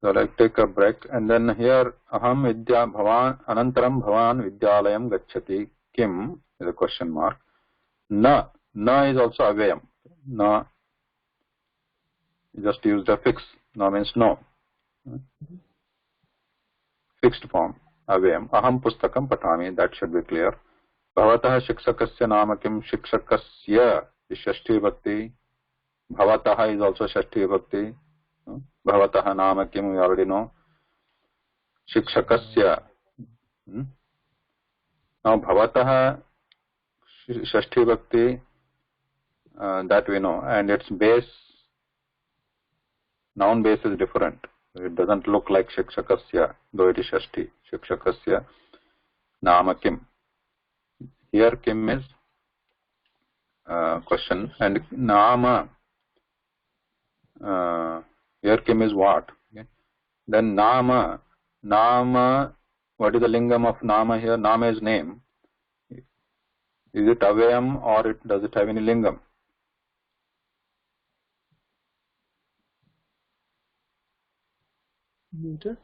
So like take a break, and then here aham vidya bhavan anantaram bhavan vidyalayam gacchati kim is a question mark. Na is also avyayam. Na just used a fix. No means no. Fixed form. Avyayam. Aham pustakam patami. That should be clear. Bhavatah shikshakasya nama kim. Shikshakasya is shashti vibhakti. Bhavatah is also shashti vibhakti. Bhavatah nama kim we already know. Shikshakasya. Now bhavatah shashti vibhakti, that we know, and its base noun base is different. It doesn't look like Shikshakasya, though it is Shashti. Shikshakasya Nama Kim. Here Kim is question, and Nama, here Kim is what? Okay. Then Nama, what is the lingam of Nama here? Nama is name. Is it Avayam or does it have any lingam? Neuter.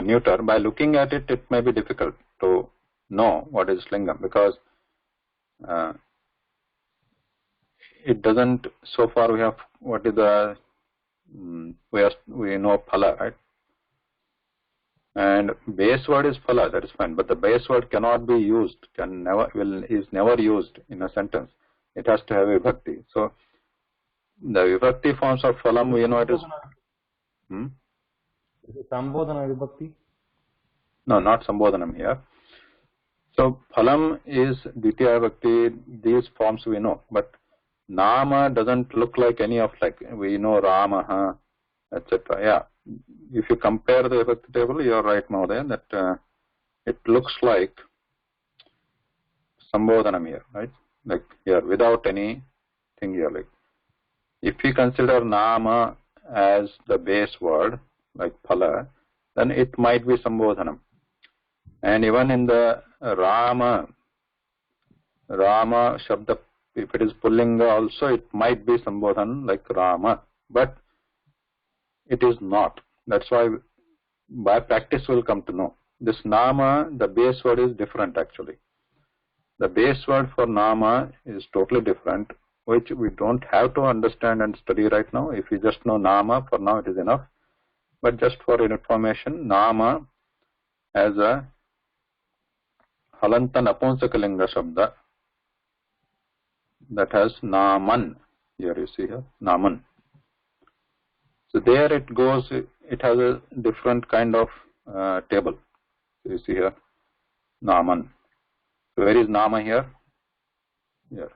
Neuter. By looking at it, it may be difficult to know what is lingam, because it doesn't. So far, we have what is the we know phala, right? And base word is phala. That is fine, but the base word cannot be used. Is never used in a sentence. It has to have vibhakti. So the vibhakti forms of phalam, we know it is. Is it Sambodhana Vibhakti? No, not Sambodhanam here. So phalam is Ditya Vibhakti. These forms we know, but Nama doesn't look like any of, like we know Ramaha, etc. Yeah, if you compare the Vibhakti table, you are right, Mahodaya, that it looks like Sambodhanam here, right? Like here, without anything here. Like if we consider Nama as the base word, like phala, then it might be Sambodhanam. And even in the Rama Shabda, if it is Pullinga also, it might be Sambodhan like Rama, but it is not. That's why by practice we'll come to know. This Nama, the base word is different actually. The base word for Nama is totally different, which we don't have to understand and study right now. If you just know Nama, for now it is enough. But just for information, Nama as a Halanta Napunsakalinga Shabda, that has Naman. Here you see here, Naman. So there it goes, it has a different kind of table. So you see here, Naman. So where is Nama here? Here.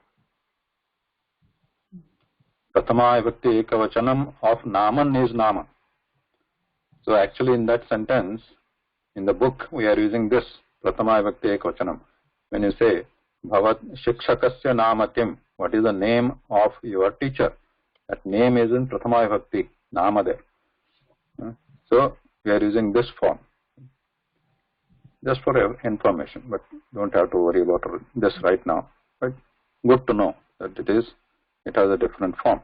Prathama Vibhakti Ekavachanam of Naman is Nama. So actually in that sentence, in the book, we are using this, Prathama Vibhakti Ekavachanam. When you say, Bhavat Shikshakasya Nama Kim, what is the name of your teacher? That name is in Prathama Vibhakti, Nama there. So we are using this form. Just for information, but don't have to worry about this right now. But good to know that it has a different form.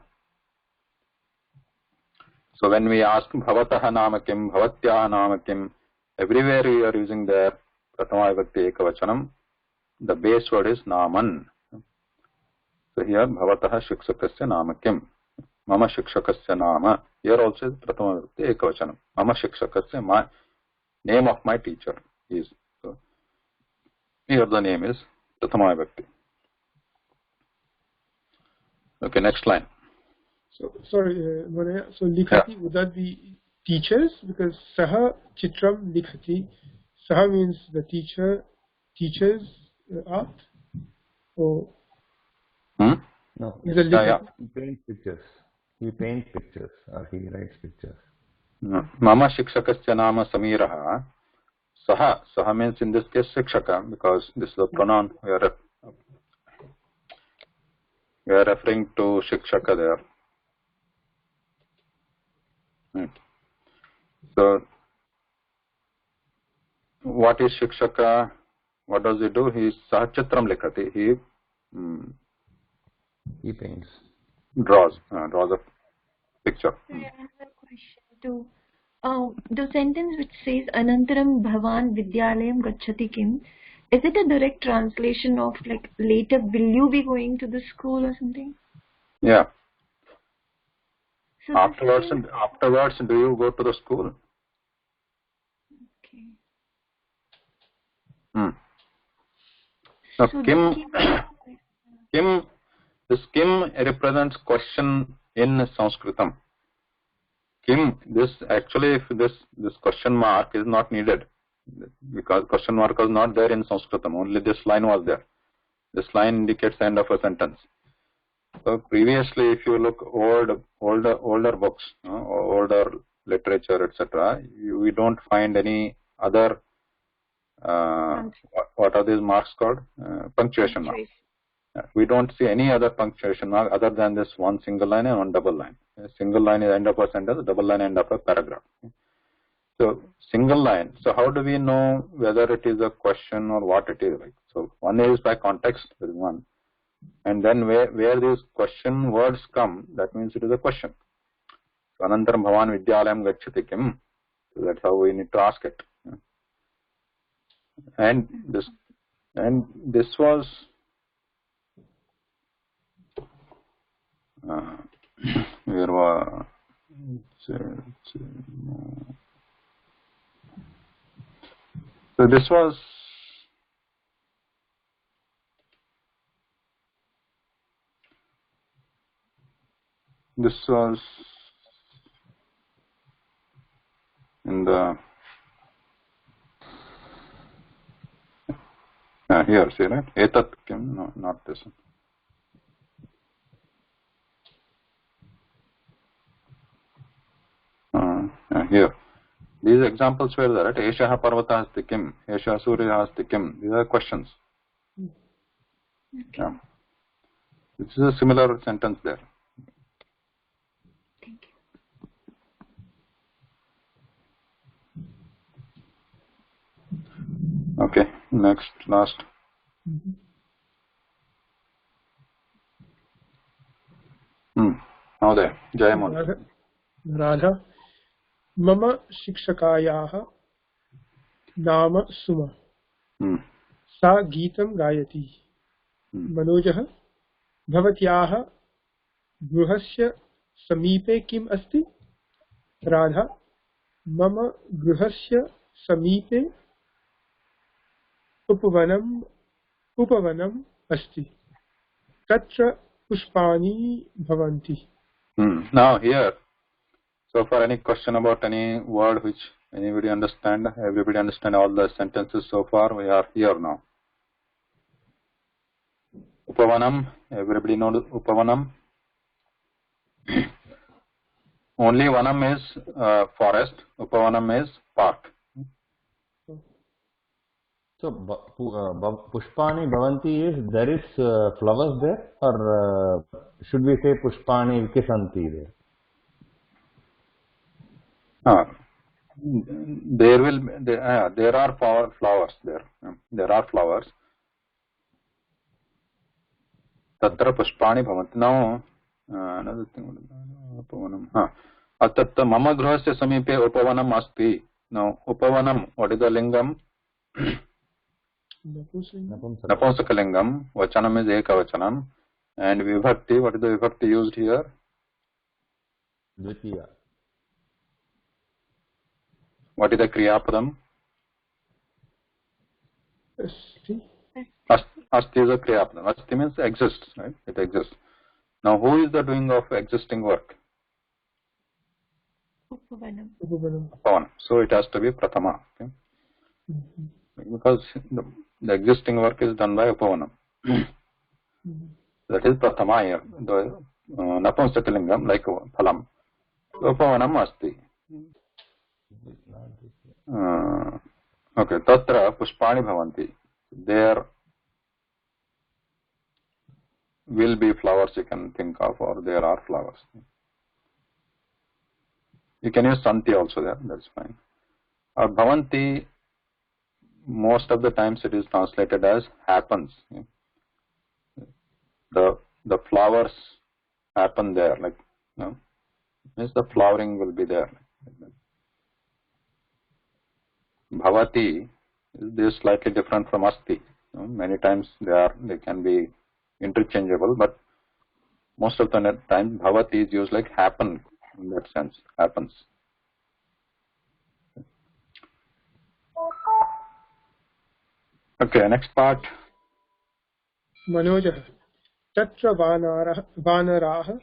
So when we ask Bhavataha Nama Kim, Bhavatyaha Nama Kim, everywhere we are using the Prathama Vibhakti Ekavachanam, the base word is Naman. So here Bhavataha Shikshakasya Nama Kim, Mama Shikshakasya Nama. Here also is Prathama Vibhakti Ekavachanam. Mama Shikshakasya, my name of my teacher is. So here the name is Prathama Vibhakti. Okay, next line. So sorry, Manaya. So likhati, would that be teachers? Because Saha Chitram likhati. Saha means the teacher teaches art. Or No. is it likhati? He paints pictures. He paints pictures or he writes pictures. Mama Shikshakasya Nama Samiraha. Saha means in this case Shikshaka, because this is the pronoun we are referring to Shikshaka there. So, what is Shikshaka? What does he do? He is Sahachitram Likhati. He paints. Draws a picture. I have a question too. The sentence which says Anantaram Bhavan Vidyalayam Gacchati Kim, is it a direct translation of like later will you be going to the school or something? Yeah. So Afterwards, do you go to the school? Okay. Now, So Kim, this Kim represents question in Sanskritam. Kim, this actually, if this question mark is not needed, because question mark was not there in Sanskritam, only this line was there. This line indicates the end of a sentence. So previously, if you look older books, older literature, etc., we don't find any other. What are these marks called? Punctuation marks. We don't see any other punctuation mark other than this one single line and one double line. A single line is end of a sentence, double line end of a paragraph. So single line. So how do we know whether it is a question or what it is like? So one is by context, there is one. And then where these question words come, that means it is a question. So Anantaram Bhavan Vidyalayam Gacchati Kim. So that's how we need to ask it. And this was where was so this was in the here, see, right? Etat kim, no, not this one. Here. These examples were there, right? Eshaha Parvata Asti Kim, Esha Surya Asti Kim. These are questions. Okay. Yeah. This is a similar sentence there. Thank you. Okay, next, last. Now there, Jayamon. Radha. Mama Shikshakayaha Nama Suma. Sa Geetam Gayati. Manojah Bhavatyaha Gruhasya Samipe Kim Asti. Radha. Mama Gruhasya Samipe Upavanam Asti. Tatra Pushpani Bhavanti. Now here, so for any question about any word which anybody understand, everybody understand all the sentences so far, we are here now. Upavanam, everybody knows Upavanam. Only Vanam is forest, Upavanam is park. So Pushpani Bhavanti is there is flowers there, or should we say Pushpani Vikisanti there? There are flowers there. There are flowers. Tatra Pushpani Bhavanti. Now another thing. Upavanam. Atatta Mama Grahasya Samipe Upavanam Asti. Now Upavanam, what is the lingam? Napunsaka Vachanam is Ekavachanam. And Vibhakti, what is the Vibhakti used here? Dvitiya. What is the Kriyapadam? Asti is a Kriyapadam. Asti means exists, right? It exists. Now who is the doing of existing work? Upavanam. Upavanam. So it has to be Prathama. Okay? Because the existing work is done by Upavanam. That is Prathama here. The Napunsaka like Phalam. Upavanam Asti. Okay, Tatra Pushpani Bhavanti. There will be flowers you can think of, or there are flowers. You can use Santi also there, that's fine. Or Bhavanti, most of the times it is translated as happens. The flowers happen there, like, means the flowering will be there. Bhavati is slightly different from Asti. Many times they can be interchangeable, but most of the time Bhavati is used like happen in that sense, happens. Okay, next part. Manojah Tatra Vanaraha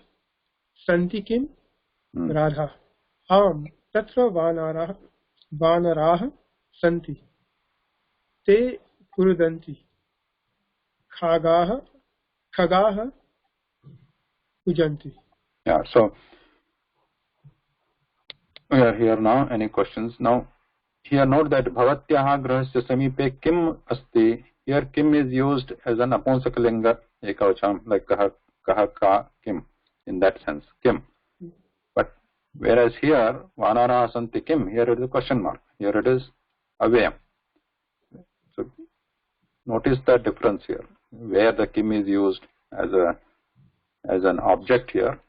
Santi Kim. Radha. Tatra Vanaraha Santi. Te Kurudanti. Khagaha Pujanti. Yeah. So we are here now. Any questions? Now here note that bhavatyaha grahasya samipe kim asti. Here kim is used as an aponsakalinga ekavacham, like kaha ka kim, in that sense, kim. But whereas here vanara santi kim, here it is a question mark. Here it is avayam. So notice the difference here, where the kim is used as an object here.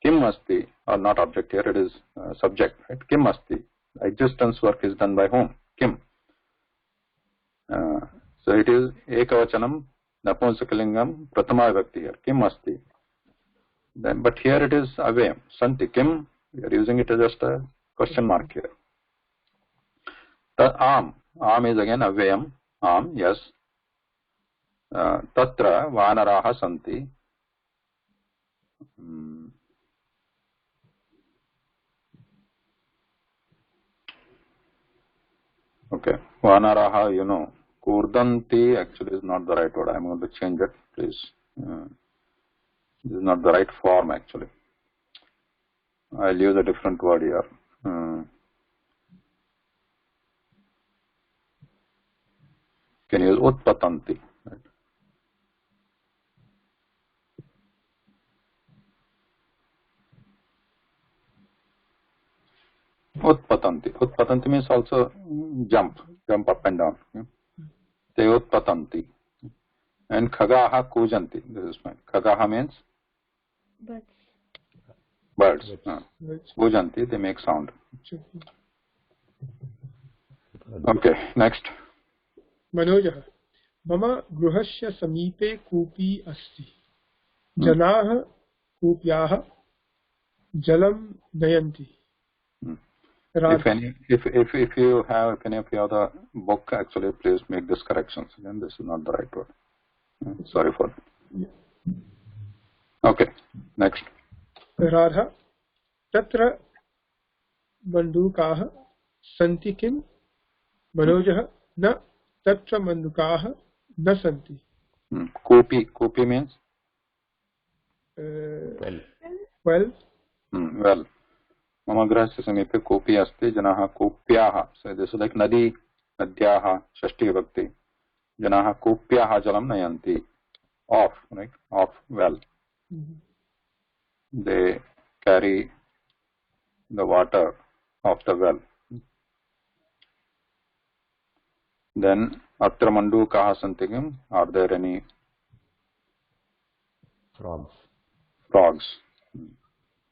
Kim asti, or not object here, it is subject, right? Kim asti. Existence work is done by whom? Kim. So it is ekavachanam napunsakalingam prathama vibhakti here. Kim asti. Then, but here it is avayam. Santi kim. We are using it as just a question mark here. The am. Am is again avayam. Am, yes. Tatra vanaraha santi. Okay. Vanaraha, you know. Kurdanti actually is not the right word. I am going to change it, please. This is not the right form actually. I'll use a different word here. Can use utpatanti. Right? Utpatanti. Utpatanti means also jump up and down. Te utpatanti. And khagaha kujanti. This is fine. Khagaha means birds. Kujanti, they make sound. Okay, next. Manojaha. Mama gruhasya samipe kupi asti. Janaha kupyaha jalam nayanti. If any of you have the book, actually, please make this corrections. Again, this is not the right word. Sorry for that. Okay, next. Radha. Tatra mandukaha santi kim. Manojaha. Na tatra mandukaha na santi. Kopi means? Well. Well. Mama grahasya samipe kopi asti janaha kopyaha. So this is like nadi, nadyaha, shashti vibhakti. Janaha kopyaha jalam nayanti. Off, right? Off well. They carry the water of the well. Then atra mandukaha santigam. Are there any Frogs.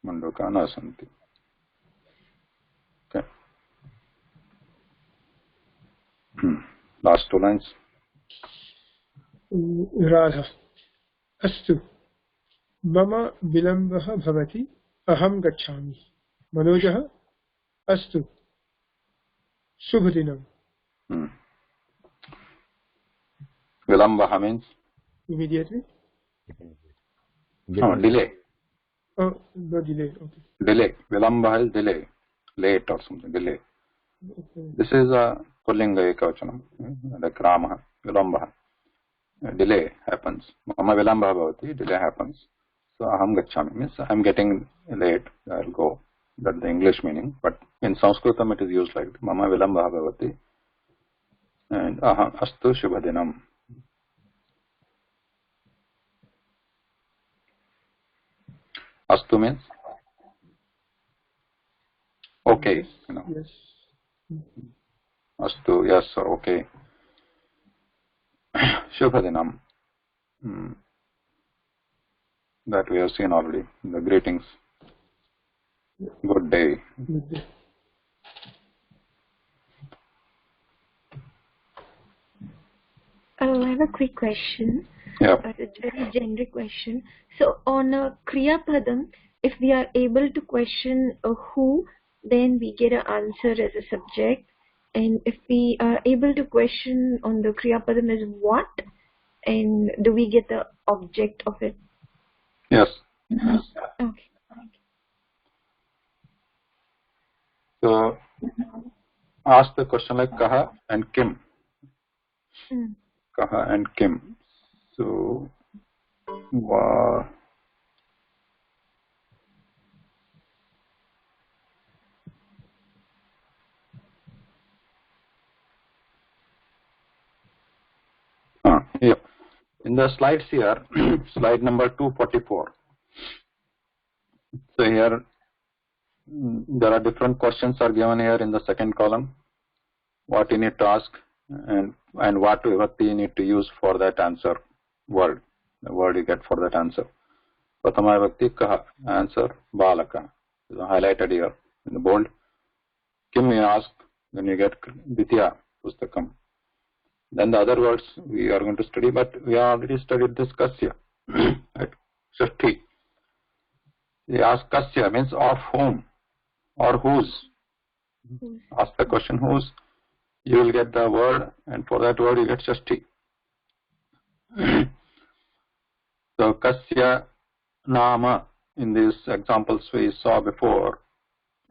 Manduka na santi. Okay. Last two lines. Radha. Astu. Mama vilambaha bhavati aham gacchami. Manojaha. Astu. Shubhadinam. Vilambaha means? Immediately. No, delay. Oh, no delay. Okay. Delay. Vilambaha is delay. Late or something. Delay. Okay. This is a pullinga ekavachanam. Like Ramaha. Vilambaha. Delay happens. Mama vilambaha bhavati. Delay happens. So aham gacchami means I am getting late. I will go. That's the English meaning. But in Sanskritam it is used like Mama vilambaha bhavati. And aham astu shubhadinam. Astu means okay. You know. Yes. Astu, yes, okay. Shubhadinam. That we have seen already. The greetings. Good day. Good day. I have a quick question. Yeah. It's a very generic question. So on a Kriya Padam, if we are able to question a who, then we get an answer as a subject. And if we are able to question on the Kriya Padam as what, and do we get the object of it? Yes. Okay. So ask the question like Kaha and Kim. Kaha and Kim. So Yeah. In the slides here, slide number 244. So here, there are different questions are given here in the second column. What you need to ask and what Vibhakti you need to use for that answer word. The word you get for that answer. Prathama Vibhakti kaha. Answer balaka. Is highlighted here in the bold. Kim you ask, then you get Ditya Pustakam. Then the other words we are going to study, but we have already studied this Kasya. Right? Shashti. They ask Kasya means of whom or whose. Ask the question whose. You will get the word, and for that word you get Shashti. So Kasya Nama, in these examples we saw before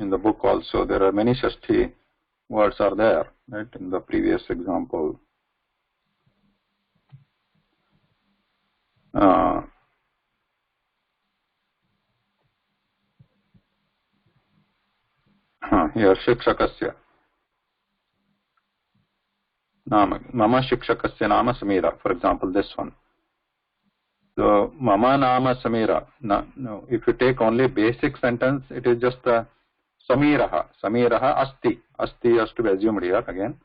in the book also, there are many Shashti words are there, right, in the previous example. Here Shikshakasya Nama, Mama Shikshakasya Nama Samira, for example, this one. So Mama Nama Samira. No, if you take only basic sentence, it is just a Samiraha. Samiraha Asti. Asti has to be assumed here again.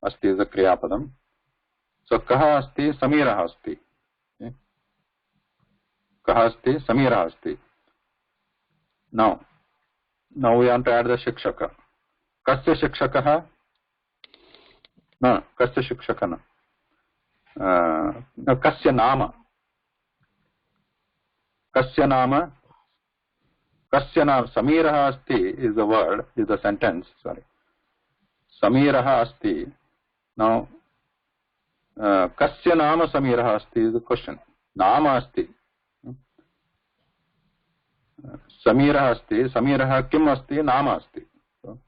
Asti is a Kriya Padam. So Kaha Asti, Samiraha Asti. Okay. Kaha Asti, Samiraha Asti. Now we want to add the Shikshaka. Kasya Shikshakaha? No, Kasya Shikshakana. No, Kasya Nama. Kasya Nama. Kasya Nama. Samiraha Asti is the word, is the sentence. Sorry. Samiraha Asti. Now, Kasya Nama Samiraha Asti is the question. Nama Asti. Samiraha Asti. Samiraha Kim Asti? Nama Asti. So,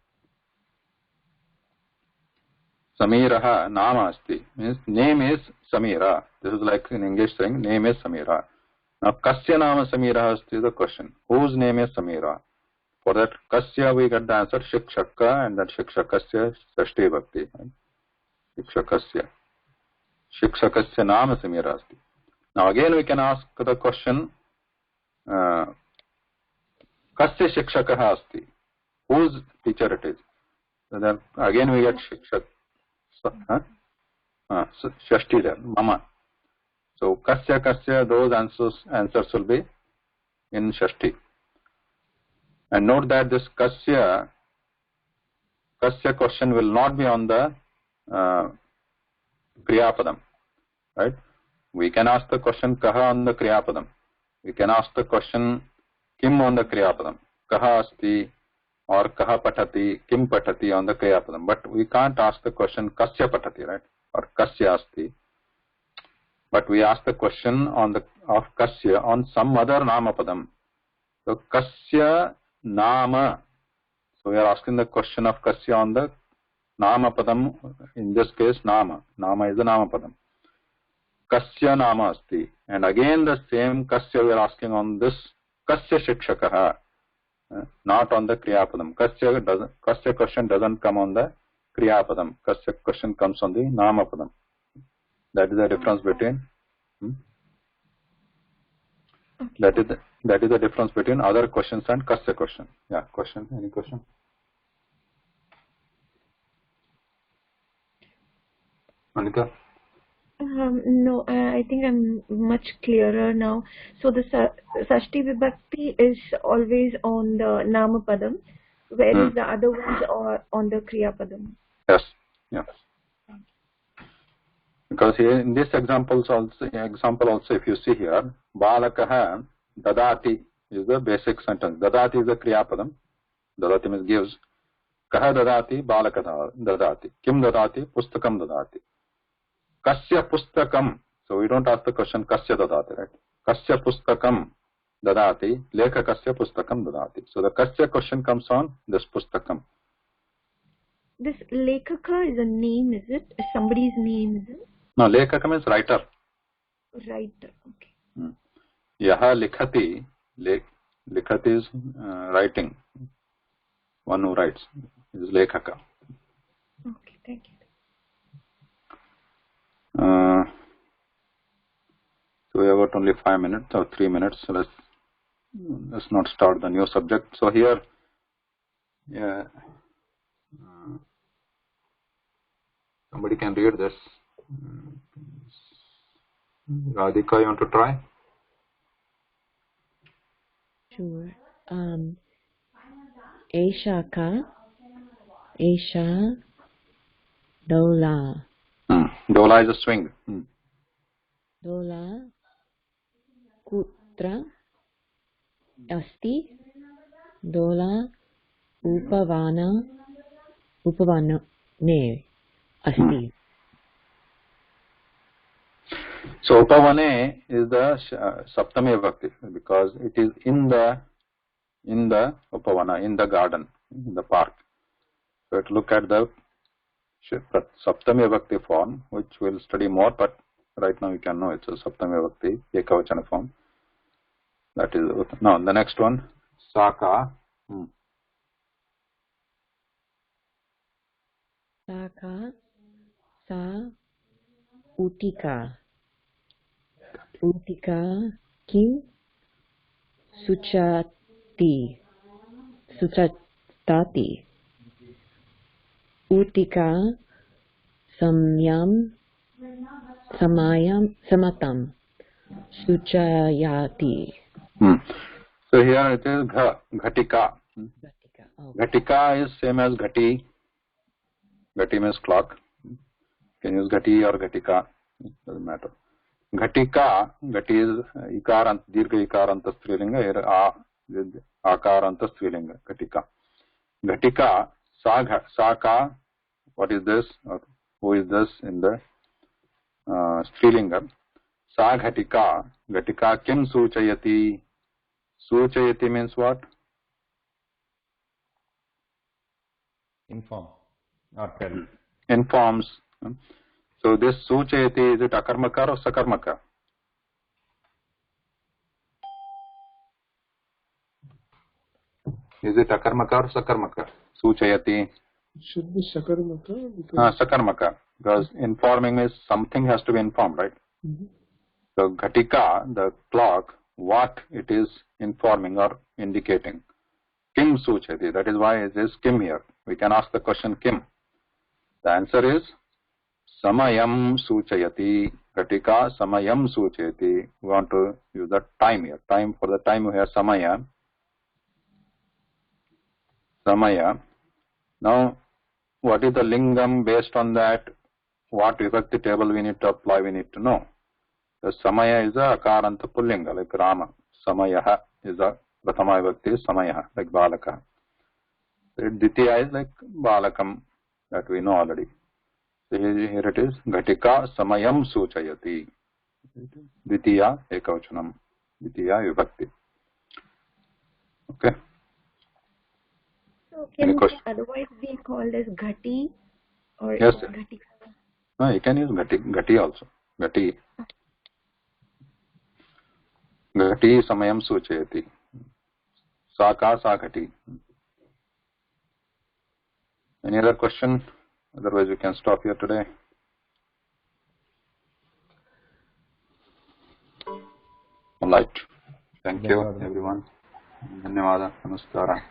Samiraha Nama Asti means name is Samira. This is like in English saying name is Samira. Now Kasya Nama Samira Asti is the question. Whose name is Samira? For that Kasya we get the answer Shikshaka, and that Shikshakasya Shashti Bhakti. Shikshakasya. Shikshakasya Nama Samira Asti. Now again we can ask the question Kasya Shikshakaha Asti. Whose teacher it is? So then again we get Shikshak. Shashti there, Mama. So Kasya, those answers will be in Shashti. And note that this Kasya question will not be on the Kriyapadam. Right? We can ask the question Kaha on the Kriyapadam. We can ask the question Kim on the Kriyapadam. Kaha Asti or Kaha Patati, Kim Patati on the Kriyapadam. But we can't ask the question Kasya Patati, right? Or Kasya Asti. But we ask the question of Kasya on some other Namapadam. So Kasya Nama. So we are asking the question of Kasya on the Namapadam. In this case, Nama. Nama is the Namapadam. Kasya Nama Asti. And again the same Kasya we are asking on this Kasya Shikshakaha. Not on the Kriyapadam. Kasya question doesn't come on the Kriyapadam. Kasya question comes on the Namapadam. That is the difference between that is the difference between other questions and Kasya question. Yeah, question. Any question? Anika? No, I think I'm much clearer now. So the Sashti Vibhakti is always on the Namapadam, whereas the other ones are on the Kriyapadam. Yes. Yes. Because here in this example also, if you see here, Balakaha Dadati is the basic sentence. Dadati is the Kriyapadam. Dadati means gives. Kaha Dadati, Balaka Dadati. Kim Dadati, Pustakam Dadati. Kasya Pustakam. So we don't ask the question Kasya Dadati, right? Kasya Pustakam Dadati, Lekha Kasya Pustakam Dadati. So the Kasya question comes on this Pustakam. This Lekaka is a name, is it? Somebody's name, is it? No, Lekaka means writer. Writer, okay. Yaha Likhati, Likhati is writing. One who writes is Lekhaka. Okay, thank you. got only 5 minutes or 3 minutes, so let's not start the new subject. So here, yeah, somebody can read this. Radhika, you want to try? Sure. Esha ka, Esha dola. Dola is a swing. Dola kutra asti. Dola upavana ne asti. So Upavane is the Saptami Vibhakti because it is in the Upavana, in the garden, in the park. So to look at the Saptami Vibhakti form, which we'll study more, but right now you can know it's a Saptami Vibhakti, Ekavachana form. That is, now the next one, Saka. Saka sa utika. Utika kim suchati. Suchatati. Utika samayam samatam suchayati. So here it is Ghatika. Ghatika is same as Ghati. Ghati means clock. You can use Ghati or Ghatika. Doesn't matter. Ghatika, Ghati is Ikarant, Dirgha Ikaranta Strilinga, here Akaranta Strilinga, Ghatika. Ghatika, Saka, what is this? Who is this in the Strilinga? Sa Ghatika, Ghatika Kim Suchayati? Suchayati means what? Inform or tell. Informs. So this Suchayati, is it Akarmaka or Sakarmaka? Is it Akarmaka or Sakarmaka? Suchayati. It should be Sakarmaka because Sakarmaka, because informing means something has to be informed, right? So Ghatika, the clock, what it is informing or indicating. Kim Suchayati, that is why it is Kim here. We can ask the question Kim. The answer is Samayam Suchayati. Ghatika Samayam Suchayati. We want to use the time here. Time, for the time we have Samaya. Samaya. Now, what is the lingam? Based on that, what Vibhakti table we need to apply, we need to know. The Samaya is a Akaranta Pullinga, like Rama. Samayaha is a Prathama Vibhakti is Samayaha, like Balaka. Ditya is like Balakam, that we know already. So here it is, Ghatika Samayam Suchayati. Ditya Ekavachanam. Ditya Vibhakti. Okay. So can it otherwise be called as Ghati or yes, Ghatika? No, you can use Ghati also. Ghati. Ghati Samayam Suchayati. Saka Sa Ghati. Any other question? Otherwise we can stop here today. All right. Thank you everyone. Dhanyawada. Namaskara.